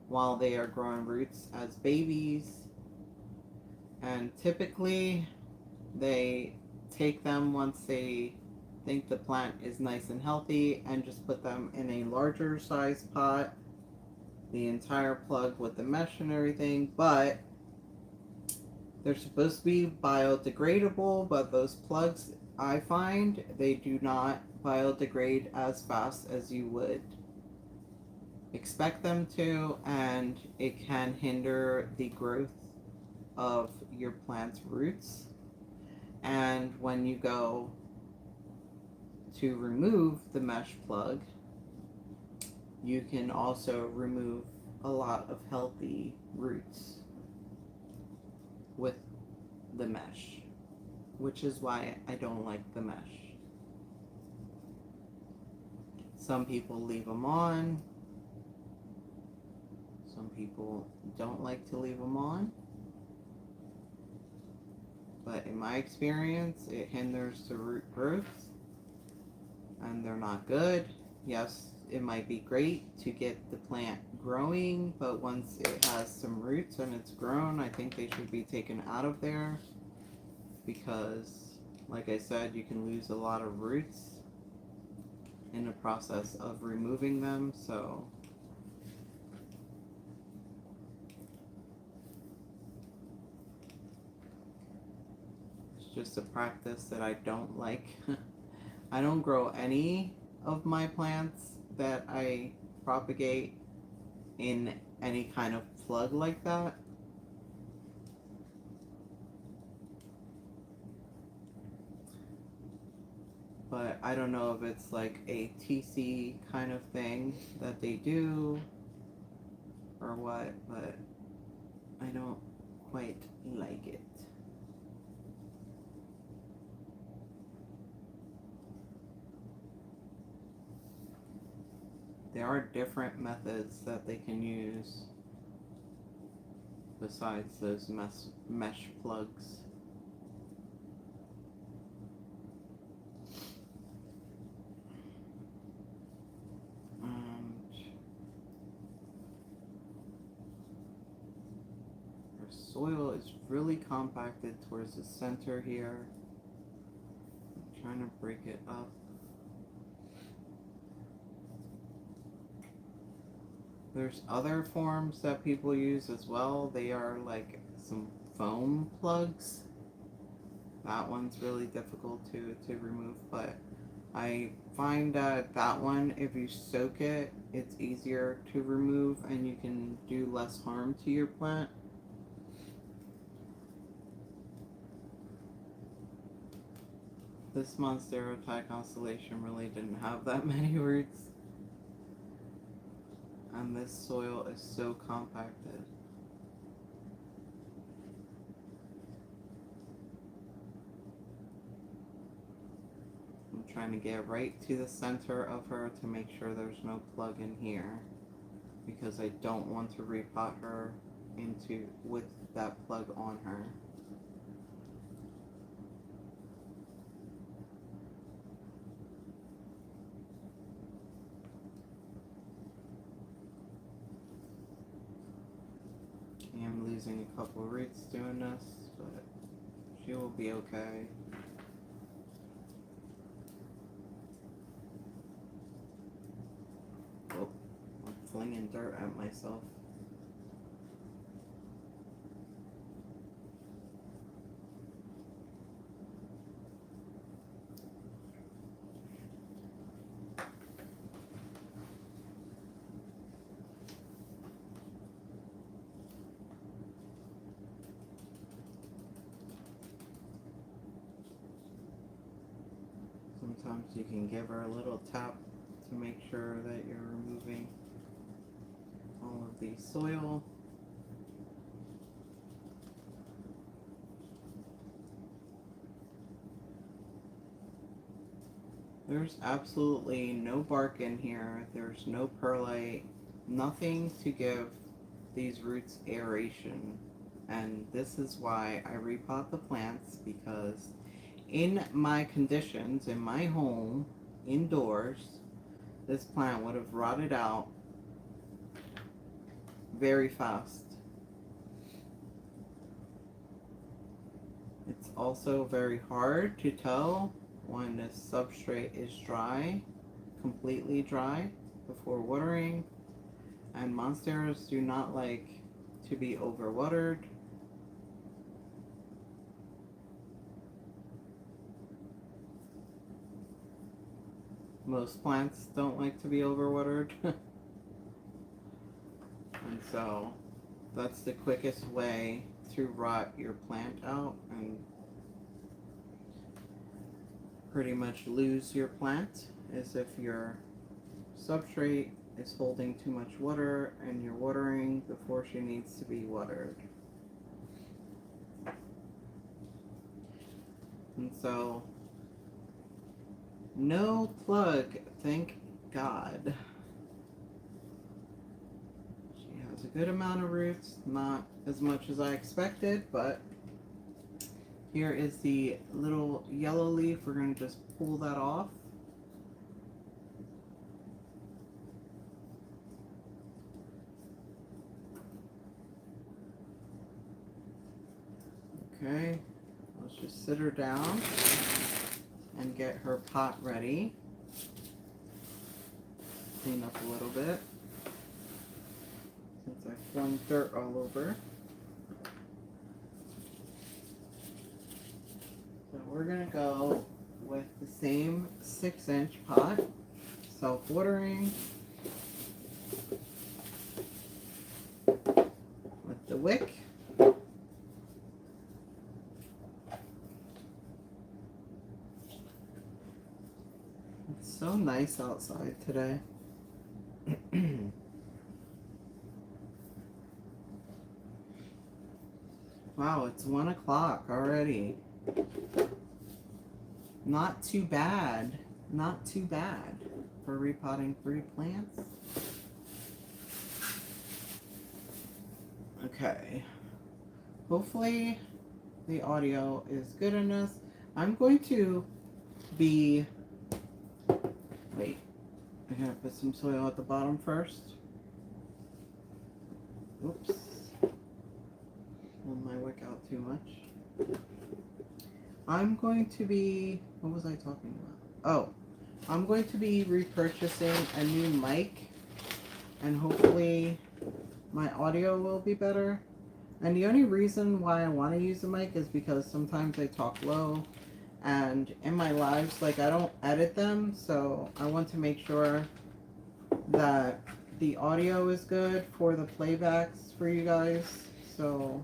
while they are growing roots as babies. And typically they take them once they think the plant is nice and healthy and just put them in a larger size pot, the entire plug with the mesh and everything. But they're supposed to be biodegradable, but those plugs, I find, they do not biodegrade as fast as you would expect them to, and it can hinder the growth of your plant's roots. And when you go to remove the mesh plug, you can also remove a lot of healthy roots with the mesh, which is why I don't like the mesh. Some people leave them on. Some people don't like to leave them on. But in my experience, it hinders the root growth, and they're not good. Yes, it might be great to get the plant growing, but once it has some roots and it's grown, I think they should be taken out of there, because, like I said, you can lose a lot of roots in the process of removing them. So it's just a practice that I don't like. I don't grow any of my plants that I propagate in any kind of plug like that. but I don't know if it's like a TC kind of thing that they do or what, but I don't quite like it. There are different methods that they can use besides those mesh plugs. Our soil is really compacted towards the center here. I'm trying to break it up. There's other forms that people use as well. They are like some foam plugs. That one's really difficult to remove, but I find that one, if you soak it, it's easier to remove and you can do less harm to your plant. This Monstera constellation really didn't have that many roots. And this soil is so compacted. I'm trying to get right to the center of her to make sure there's no plug in here, because I don't want to repot her with that plug on her. I'm losing a couple of roots doing this, but she will be okay. Oh, I'm flinging dirt at myself. Sometimes you can give her a little tap to make sure that you're removing all of the soil. There's absolutely no bark in here. There's no perlite, nothing to give these roots aeration. And this is why I repot the plants, because in my conditions, in my home, indoors, this plant would have rotted out very fast. It's also very hard to tell when the substrate is dry, completely dry, before watering. And monsteras do not like to be overwatered. Most plants don't like to be overwatered. And so that's the quickest way to rot your plant out and pretty much lose your plant, is if your substrate is holding too much water and you're watering before she needs to be watered. And so, no plug, thank God. She has a good amount of roots, not as much as I expected, but here is the little yellow leaf. We're going to just pull that off. Okay, let's just sit her down and get her pot ready. Clean up a little bit since I flung dirt all over. So we're gonna go with the same 6-inch pot, self-watering, with the wick. nice outside today. Wow, it's 1 o'clock already. Not too bad. Not too bad for repotting 3 plants. Okay. Hopefully the audio is good in this. I'm going to be... Wait. I'm going to put some soil at the bottom first. Oops. Pulled my wick out too much. I'm going to be... What was I talking about? Oh. I'm going to be repurchasing a new mic. And hopefully my audio will be better. And the only reason why I want to use a mic is because sometimes I talk low. And in my lives, like, I don't edit them. So I want to make sure that the audio is good for the playbacks for you guys. So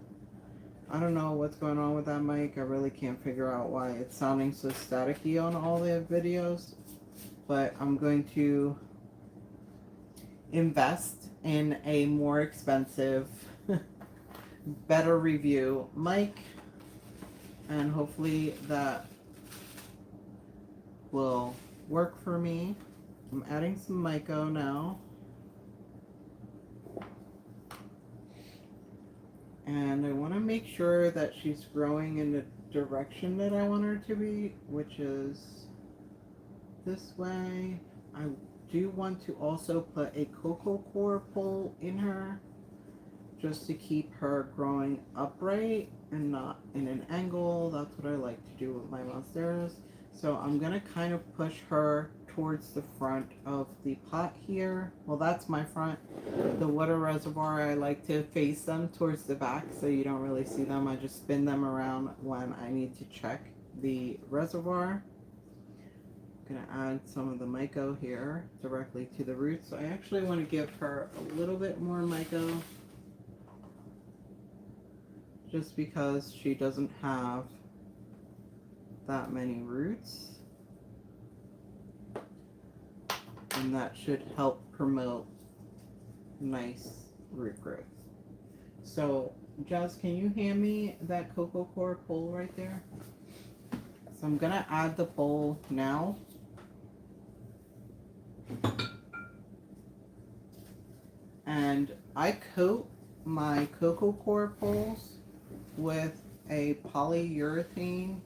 I don't know what's going on with that mic. I really can't figure out why it's sounding so staticky on all the videos. But I'm going to invest in a more expensive, better review mic. And hopefully that will work for me. I'm adding some Myco now. And I want to make sure that she's growing in the direction that I want her to be, which is this way. I do want to also put a cocoa core pole in her, just to keep her growing upright and not in an angle. That's what I like to do with my monsteras. So I'm going to kind of push her towards the front of the pot here. Well, that's my front. The water reservoir, I like to face them towards the back so you don't really see them. I just spin them around when I need to check the reservoir. I'm going to add some of the Myco here directly to the roots. So I actually want to give her a little bit more Myco, just because she doesn't have that many roots. And that should help promote nice root growth. So, Jazz, can you hand me that cocoa core pole right there? So I'm gonna add the pole now. And I coat my cocoa core poles with a polyurethane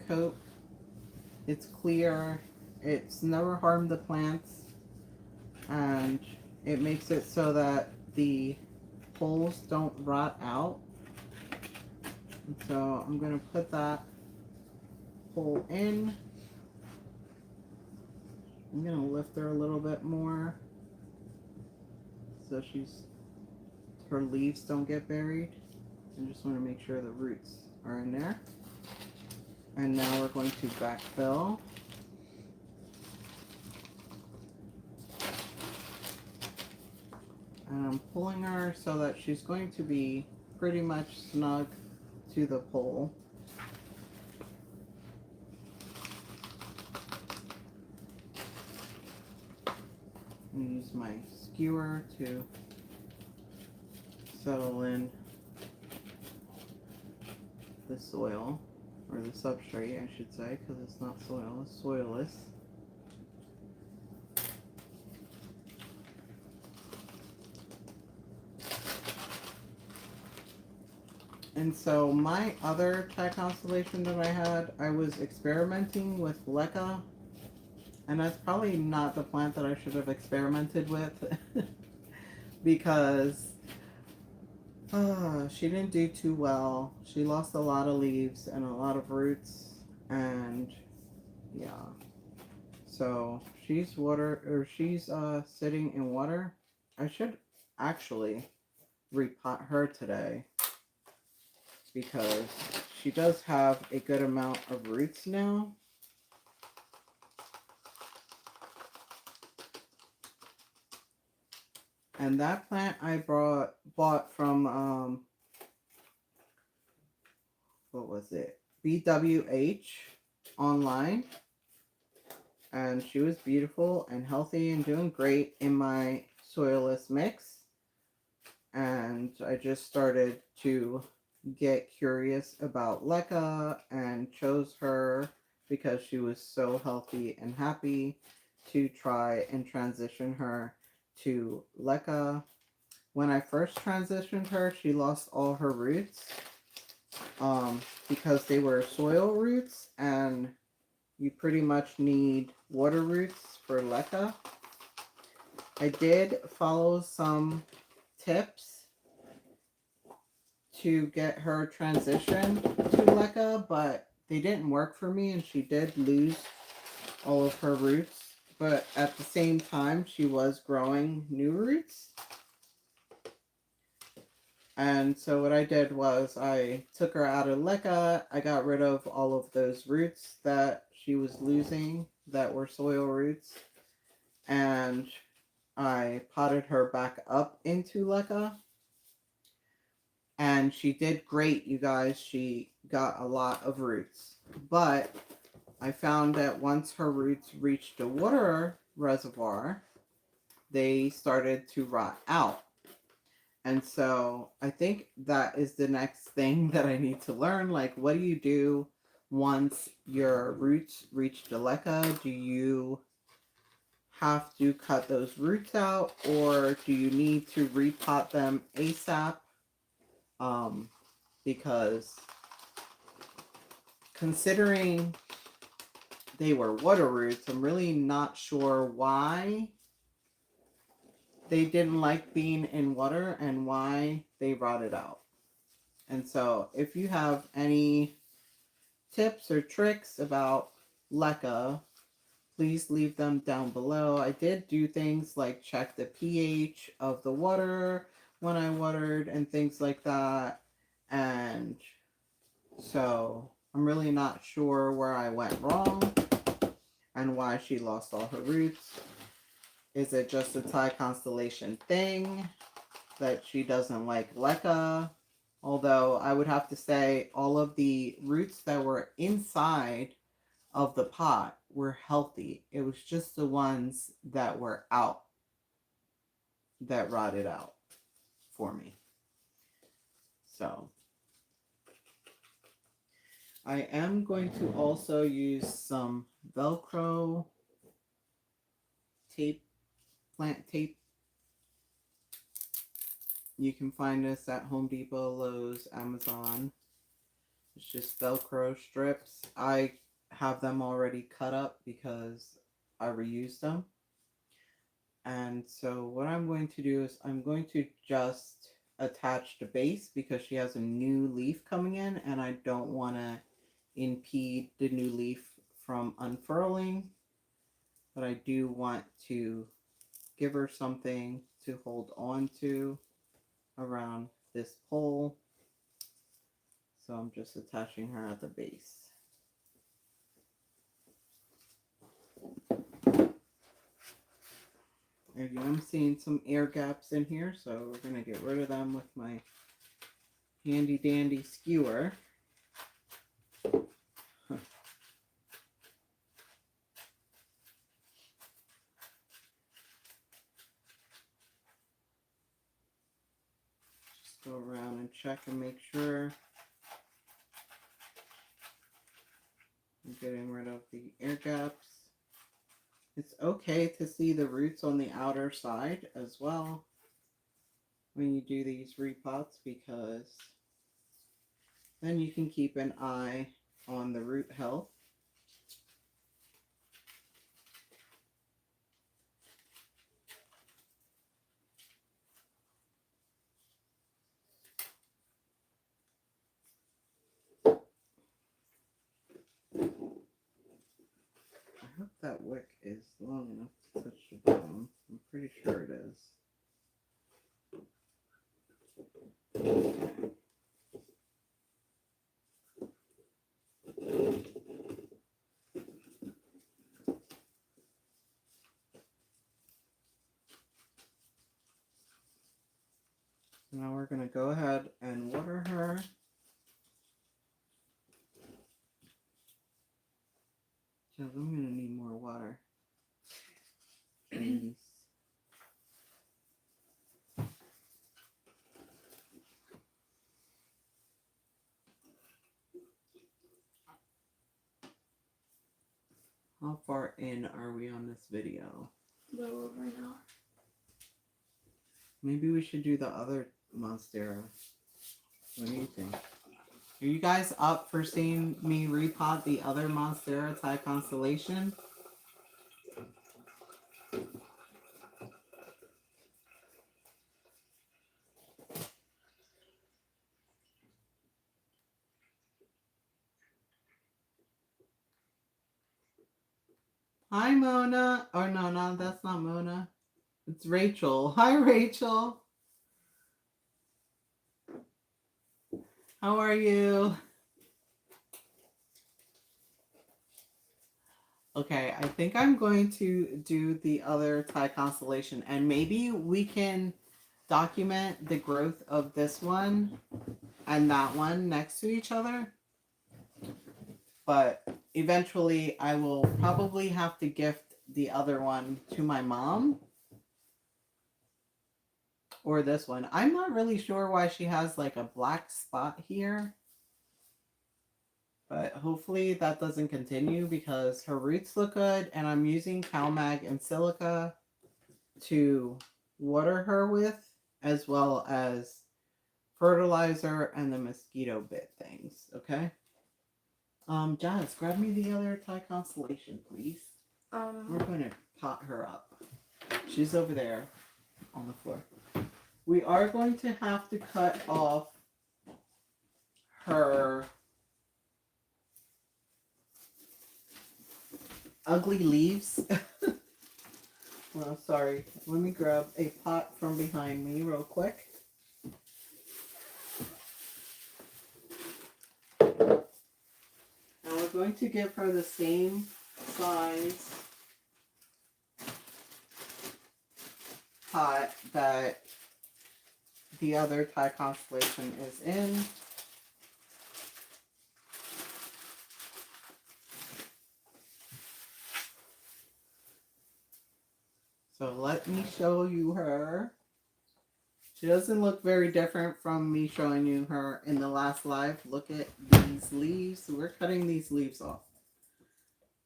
coat. It's clear. It's never harmed the plants, and it makes it so that the poles don't rot out. And so I'm going to put that pole in. I'm going to lift her a little bit more so her leaves don't get buried. I just want to make sure the roots are in there. And now we're going to backfill. And I'm pulling her so that she's going to be pretty much snug to the pole. And use my skewer to settle in the soil, or the substrate I should say, because it's not soil, it's soilless. And so my other tag constellation that I had, I was experimenting with Leca, and that's probably not the plant that I should have experimented with because she didn't do too well. She lost a lot of leaves and a lot of roots, and yeah. So she's sitting in water. I should actually repot her today, because she does have a good amount of roots now. And that plant I bought from, what was it? BWH online. and she was beautiful and healthy and doing great in my soilless mix. And I just started to get curious about Lekka and chose her because she was so healthy and happy to try and transition her to Lekka. When I first transitioned her, she lost all her roots because they were soil roots, and you pretty much need water roots for Lekka. I did follow some tips to get her transitioned to Lekka, but they didn't work for me, and she did lose all of her roots. But at the same time, she was growing new roots. And so what I did was I took her out of Lekka. I got rid of all of those roots that she was losing that were soil roots. And I potted her back up into Lekka. And she did great, you guys. She got a lot of roots. But I found that once her roots reached a water reservoir, they started to rot out. And so I think that is the next thing that I need to learn. Like, what do you do once your roots reach the Lekka? Do you have to cut those roots out, or do you need to repot them ASAP? Because considering they were water roots, I'm really not sure why they didn't like being in water and why they rotted out. And so if you have any tips or tricks about Lekka, please leave them down below. I did do things like check the pH of the water when I watered and things like that. And so I'm really not sure where I went wrong and why she lost all her roots. Is it just a Thai constellation thing that she doesn't like Lekka? Although I would have to say all of the roots that were inside of the pot were healthy. It was just the ones that were out that rotted out for me. So I am going to also use some Velcro tape, plant tape. You can find this at Home Depot, Lowe's, Amazon. It's just Velcro strips. I have them already cut up because I reused them. And so what I'm going to do is I'm going to just attach the base because she has a new leaf coming in and I don't want to impede the new leaf from unfurling. But I do want to give her something to hold on to around this pole. So I'm just attaching her at the base. Again, I'm seeing some air gaps in here, so we're going to get rid of them with my handy dandy skewer. Just go around and check and make sure I'm getting rid of the air gaps. It's okay to see the roots on the outer side as well when you do these repots, because then you can keep an eye on the root health. I hope that wick is long enough to touch the bottom. I'm pretty sure it is. So now we're going to go ahead and water her. Because I'm going to need more water. How far in are we on this video? A little over an hour. Maybe we should do the other monstera. What do you think? Are you guys up for seeing me repot the other monstera Thai constellation? Hi, Mona. Or no, that's not Mona. It's Rachel. Hi, Rachel. How are you? Okay, I think I'm going to do the other Thai constellation, and maybe we can document the growth of this one and that one next to each other. But eventually I will probably have to gift the other one to my mom. Or this one. I'm not really sure why she has like a black spot here. But hopefully that doesn't continue because her roots look good, and I'm using CalMag and silica to water her with, as well as fertilizer and the mosquito bit things. Okay. Jazz, grab me the other Thai constellation, please. We're going to pot her up. She's over there on the floor. We are going to have to cut off her ugly leaves. Well, sorry. Let me grab a pot from behind me real quick. And we're going to give her the same size pot that the other Thai constellation is in. So let me show you her. She doesn't look very different from me showing you her in the last live. Look at these leaves. We're cutting these leaves off.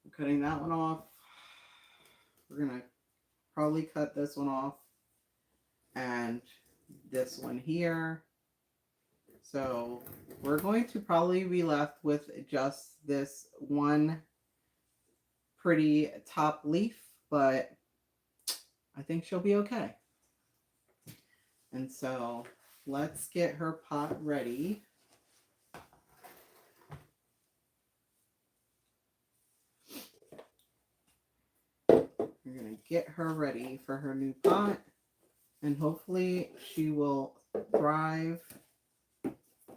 We're cutting that one off. We're going to probably cut this one off. And this one here. So we're going to probably be left with just this one pretty top leaf, but I think she'll be okay. And so let's get her pot ready. We're going to get her ready for her new pot, and hopefully she will thrive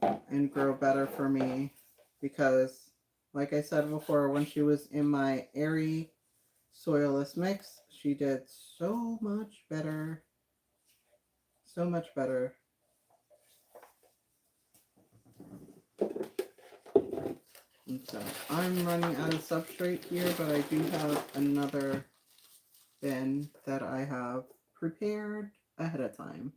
and grow better for me, because like I said before, when she was in my airy soilless mix, she did so much better. So much better. And so I'm running out of substrate here, but I do have another bin that I have prepared ahead of time.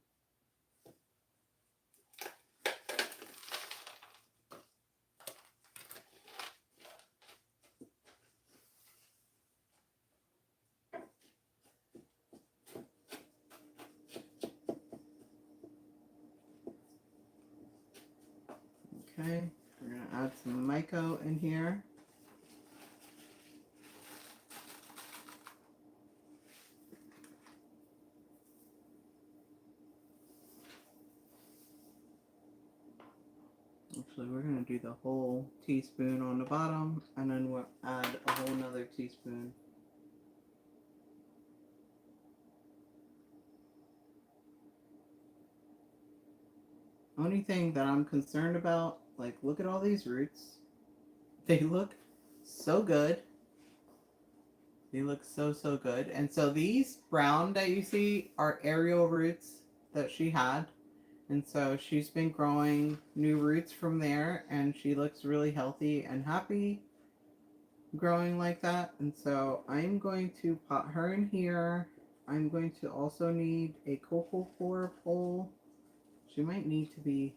Okay, we're going to add some Myco in here. Actually, we're going to do the whole teaspoon on the bottom, and then we'll add a whole nother teaspoon. Only thing that I'm concerned about, like, look at all these roots. They look so good. They look so good. And so these brown that you see are aerial roots that she had. And so she's been growing new roots from there, and she looks really healthy and happy growing like that. And so I'm going to pot her in here. I'm going to also need a cocoa core pole. She might need to be,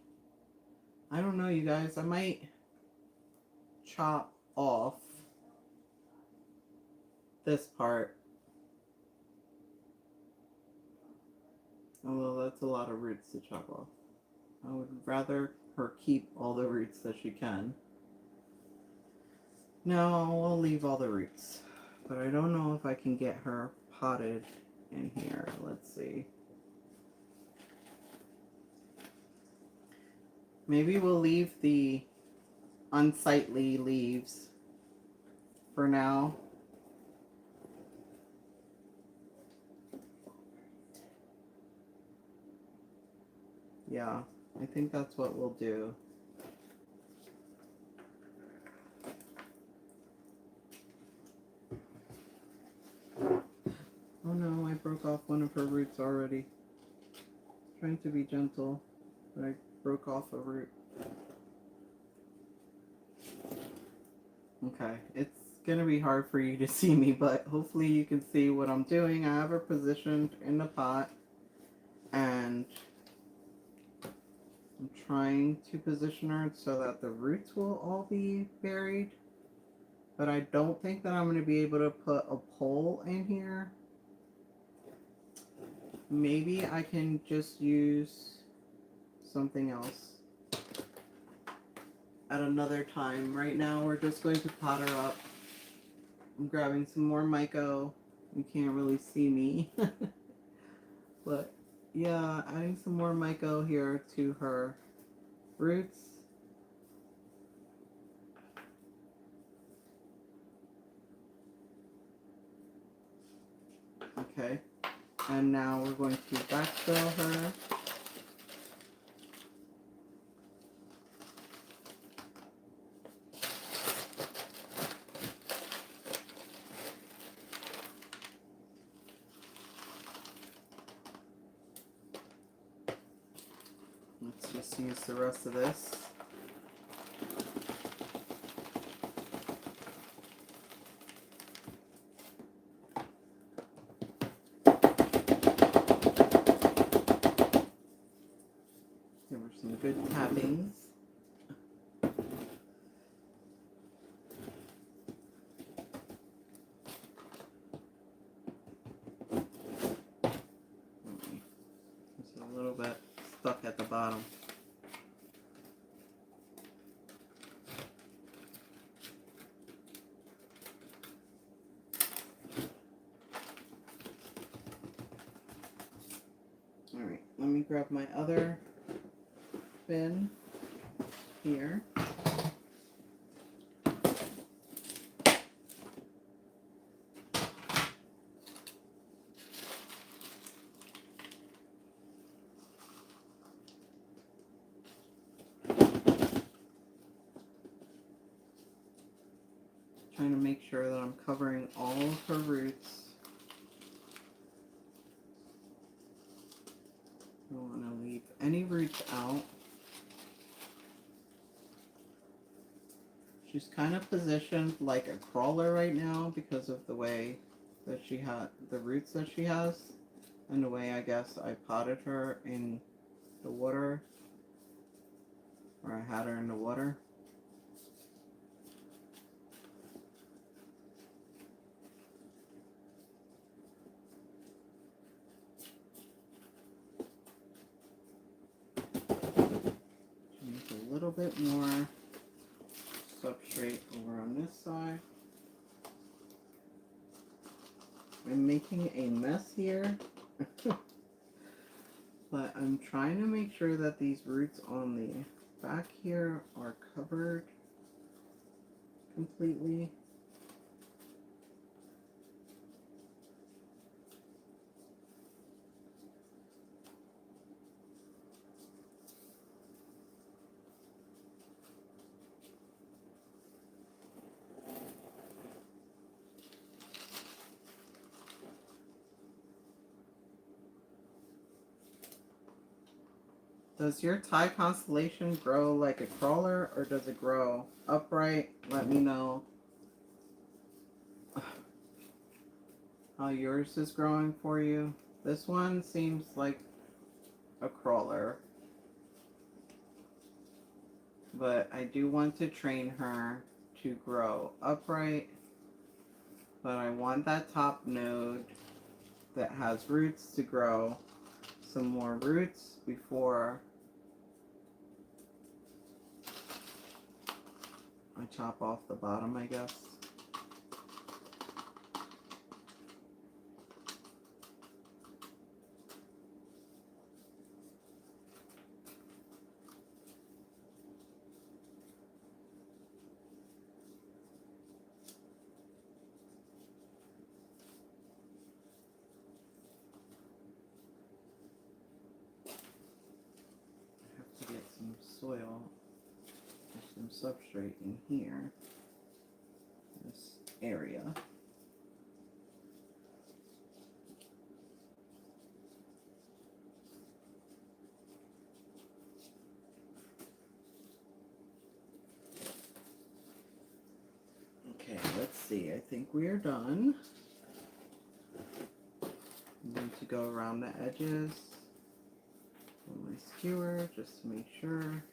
I don't know, you guys, I might chop off this part. Although that's a lot of roots to chop off. I would rather her keep all the roots that she can. No, we'll leave all the roots. But I don't know if I can get her potted in here. Let's see. Maybe we'll leave the unsightly leaves for now. Yeah, I think that's what we'll do. Oh no, I broke off one of her roots already. Trying to be gentle, but I broke off a root. Okay, it's gonna be hard for you to see me, but hopefully you can see what I'm doing. I have her positioned in the pot, and I'm trying to position her so that the roots will all be buried. But I don't think that I'm going to be able to put a pole in here. Maybe I can just use something else at another time. Right now we're just going to pot her up. I'm grabbing some more Myco. You can't really see me. But yeah, adding some more Myco here to her roots. Okay, and now we're going to backfill her. Let's just use the rest of this. Give her some good tappings. It's a little bit stuck at the bottom. Alright, let me grab my other bin here. Trying to make sure that I'm covering all of her roots. I don't want to leave any roots out. She's kind of positioned like a crawler right now because of the way that she had the roots that she has, and the way I guess I potted her in the water, or I had her in the water. Make a little bit more substrate over on this side. I'm making a mess here, but I'm trying to make sure that these roots on the back here are covered completely. Does your Thai constellation grow like a crawler, or does it grow upright? Let me know how yours is growing for you. This one seems like a crawler, but I do want to train her to grow upright, but I want that top node that has roots to grow some more roots before I chop off the bottom, I guess. To get some soil or some substrate in here, this area. Okay, let's see. I think we are done. I need to go around the edges with my skewer just to make sure.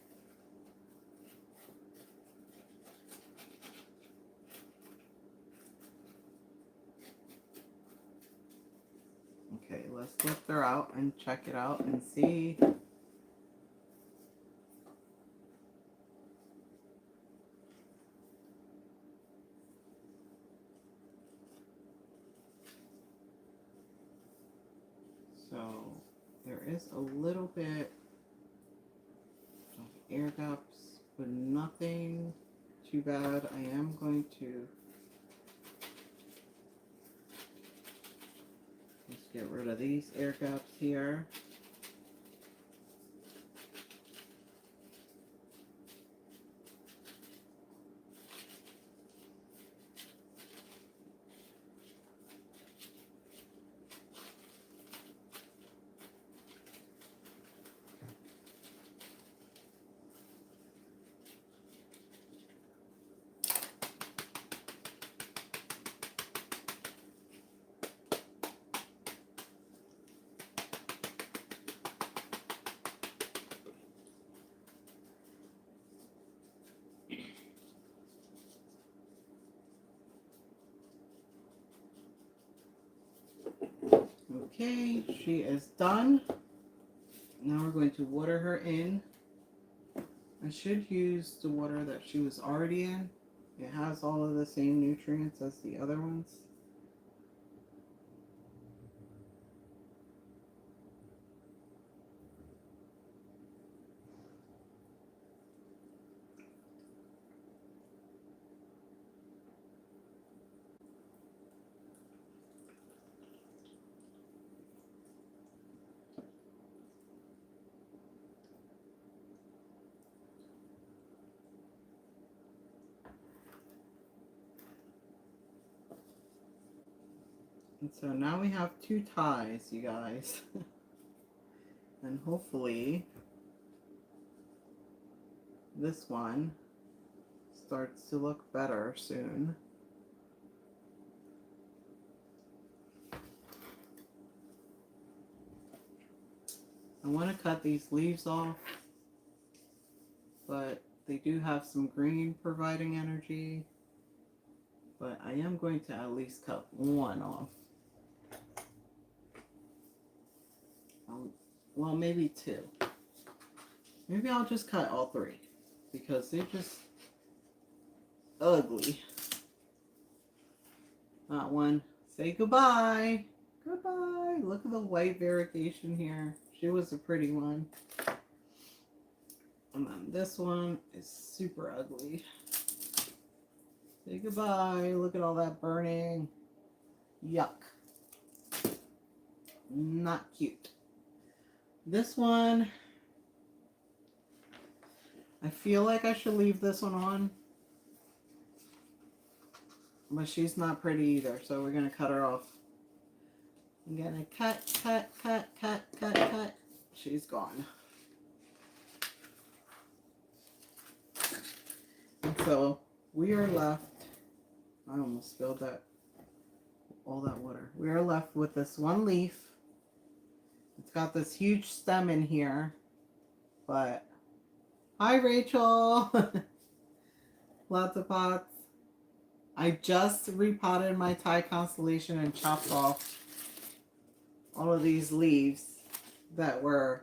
Okay, let's lift her out and check it out and see. So there is a little bit of air gaps, but nothing too bad. I am going to just get rid of these air gaps here. Okay, she is done. Now we're going to water her in. I should use the water that she was already in. It has all of the same nutrients as the other ones. And so now we have 2 ties, you guys. And hopefully this one starts to look better soon. I want to cut these leaves off, but they do have some green providing energy. But I am going to at least cut one off. Well, maybe 2. Maybe I'll just cut all 3 because they're just ugly. That one. Say goodbye. Goodbye. Look at the white variegation here. She was a pretty one. And then this one is super ugly. Say goodbye. Look at all that burning. Yuck. Not cute. This one, I feel like I should leave this one on. But she's not pretty either, so we're going to cut her off. I'm going to cut. She's gone. And so we are left, I almost spilled all that water. We are left with this one leaf. It's got this huge stem in here, but hi Rachel. Lots of pots. I just repotted my Thai constellation and chopped off all of these leaves that were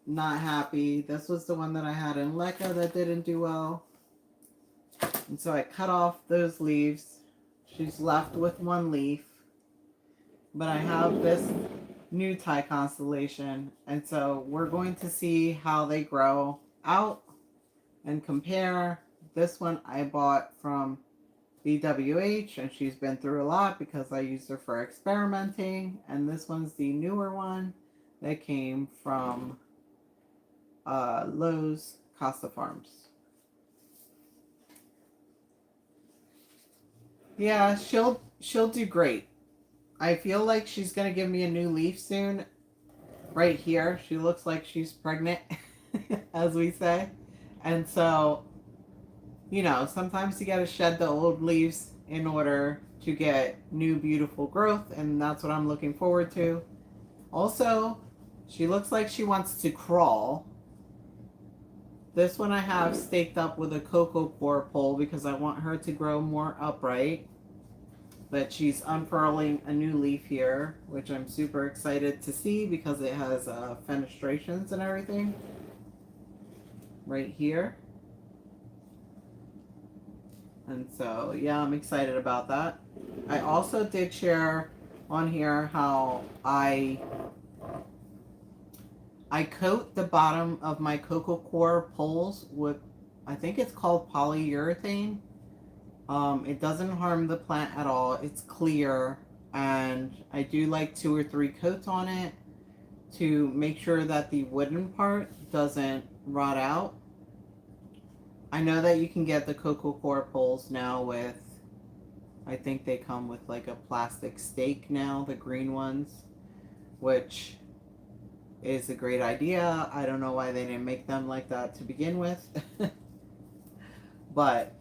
not happy. This was the one that I had in Leca that didn't do well. And so I cut off those leaves. She's left with one leaf. But I have this new Thai constellation. And so we're going to see how they grow out and compare. This one I bought from BWH, and she's been through a lot because I used her for experimenting. And this one's the newer one that came from Lowe's Costa Farms. Yeah, she'll do great. I feel like she's gonna give me a new leaf soon. Right here, she looks like she's pregnant, as we say. And so, you know, sometimes you gotta shed the old leaves in order to get new beautiful growth, and that's what I'm looking forward to. Also, she looks like she wants to crawl. This one I have staked up with a cocoa core pole because I want her to grow more upright. But she's unfurling a new leaf here, which I'm super excited to see because it has fenestrations and everything right here. And so, yeah, I'm excited about that. I also did share on here how I coat the bottom of my cocoa core poles with, I think it's called polyurethane. It doesn't harm the plant at all. It's clear, and I do like 2 or 3 coats on it to make sure that the wooden part doesn't rot out. I know that you can get the cocoa core poles now with, I think they come with like a plastic stake now, the green ones, which is a great idea. I don't know why they didn't make them like that to begin with. But,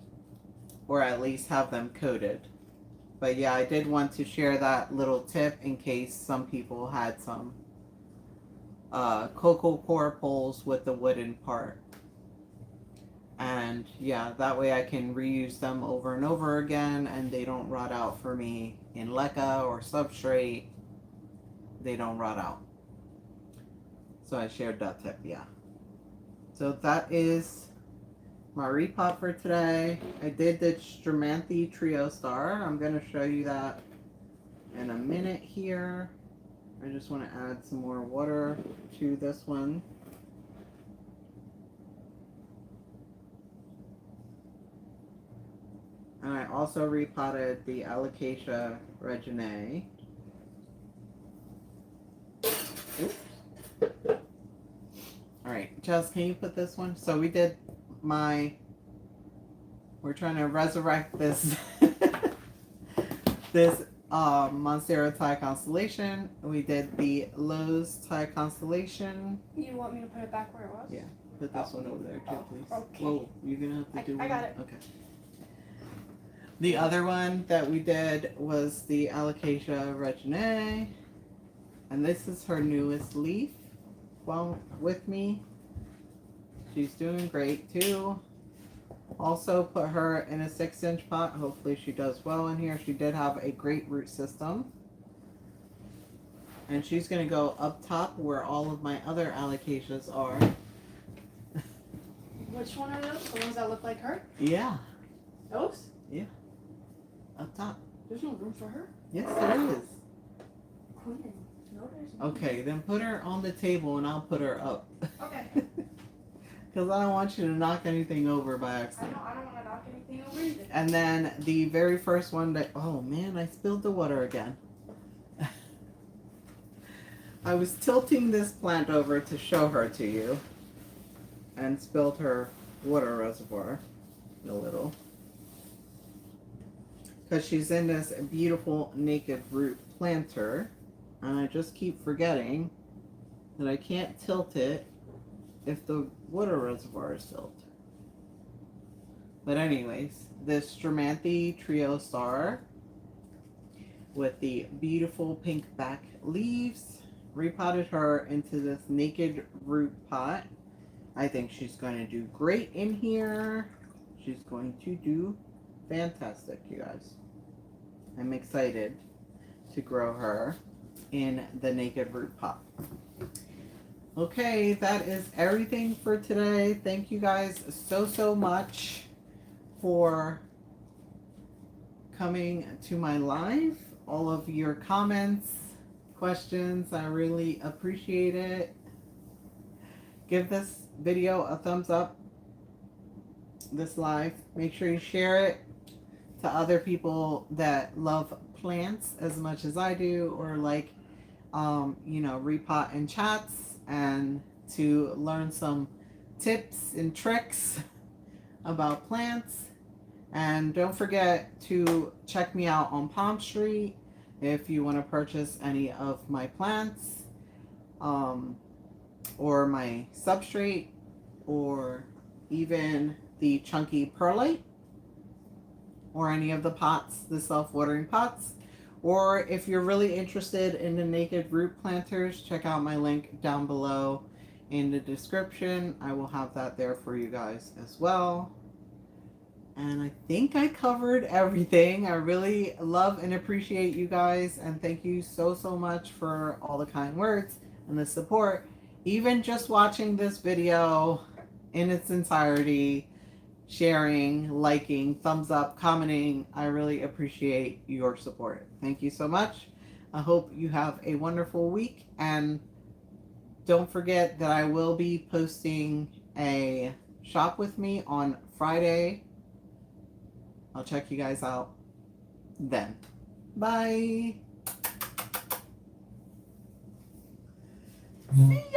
or at least have them coated. But yeah, I did want to share that little tip in case some people had some cocoa core poles with the wooden part. And yeah, that way I can reuse them over and over again and they don't rot out for me in leca or substrate. They don't rot out. So I shared that tip, yeah. So that is my repot for today. I did the Stramanthe Trio Star. I'm going to show you that in a minute here. I just want to add some more water to this one. And I also repotted the Alocasia Reginae. Oops. Alright, Jess, can you put this one? So we did we're trying to resurrect this this Monstera Thai constellation. We did the Lowe's Thai constellation. You want me to put it back where it was? Yeah, put this one over there too, please. Okay. Whoa, you're gonna have to do I got it. Okay. The other one that we did was the Alocasia Reginae. And this is her newest leaf. Well, with me. She's doing great too. Also put her in a 6-inch pot. Hopefully she does well in here. She did have a great root system. And she's going to go up top where all of my other alocasias are. Which one are those? The ones that look like her? Yeah. Those? Yeah. Up top. There's no room for her? Yes, there is. Queen. No, there's not. Okay, then put her on the table and I'll put her up. Okay. Because I don't want you to knock anything over by accident. I don't want to knock anything over either. And then the very first one that, oh man, I spilled the water again. I was tilting this plant over to show her to you and spilled her water reservoir a little. Because she's in this beautiful naked root planter. And I just keep forgetting that I can't tilt it if the water reservoir is filled. But anyways, this Stramanthe Trio Star with the beautiful pink back leaves. Repotted her into this naked root pot. I think she's going to do great in here. She's going to do fantastic, you guys. I'm excited to grow her in the naked root pot. Okay, that is everything for today. Thank you guys so much for coming to my live. All of your comments, questions, I really appreciate it. Give this video a thumbs up, this live. Make sure you share it to other people that love plants as much as I do, or like, repot and chats, and to learn some tips and tricks about plants. And don't forget to check me out on PalmStreet if you want to purchase any of my plants, or my substrate, or even the chunky perlite, or any of the pots, the self-watering pots. Or if you're really interested in the naked root planters, check out my link down below in the description. I will have that there for you guys as well. And I think I covered everything. I really love and appreciate you guys, and thank you so much for all the kind words and the support. Even just watching this video in its entirety, sharing, liking, thumbs up, commenting, I really appreciate your support. Thank you so much. I hope you have a wonderful week, and don't forget that I will be posting a shop with me on Friday. I'll check you guys out then. Bye. See ya.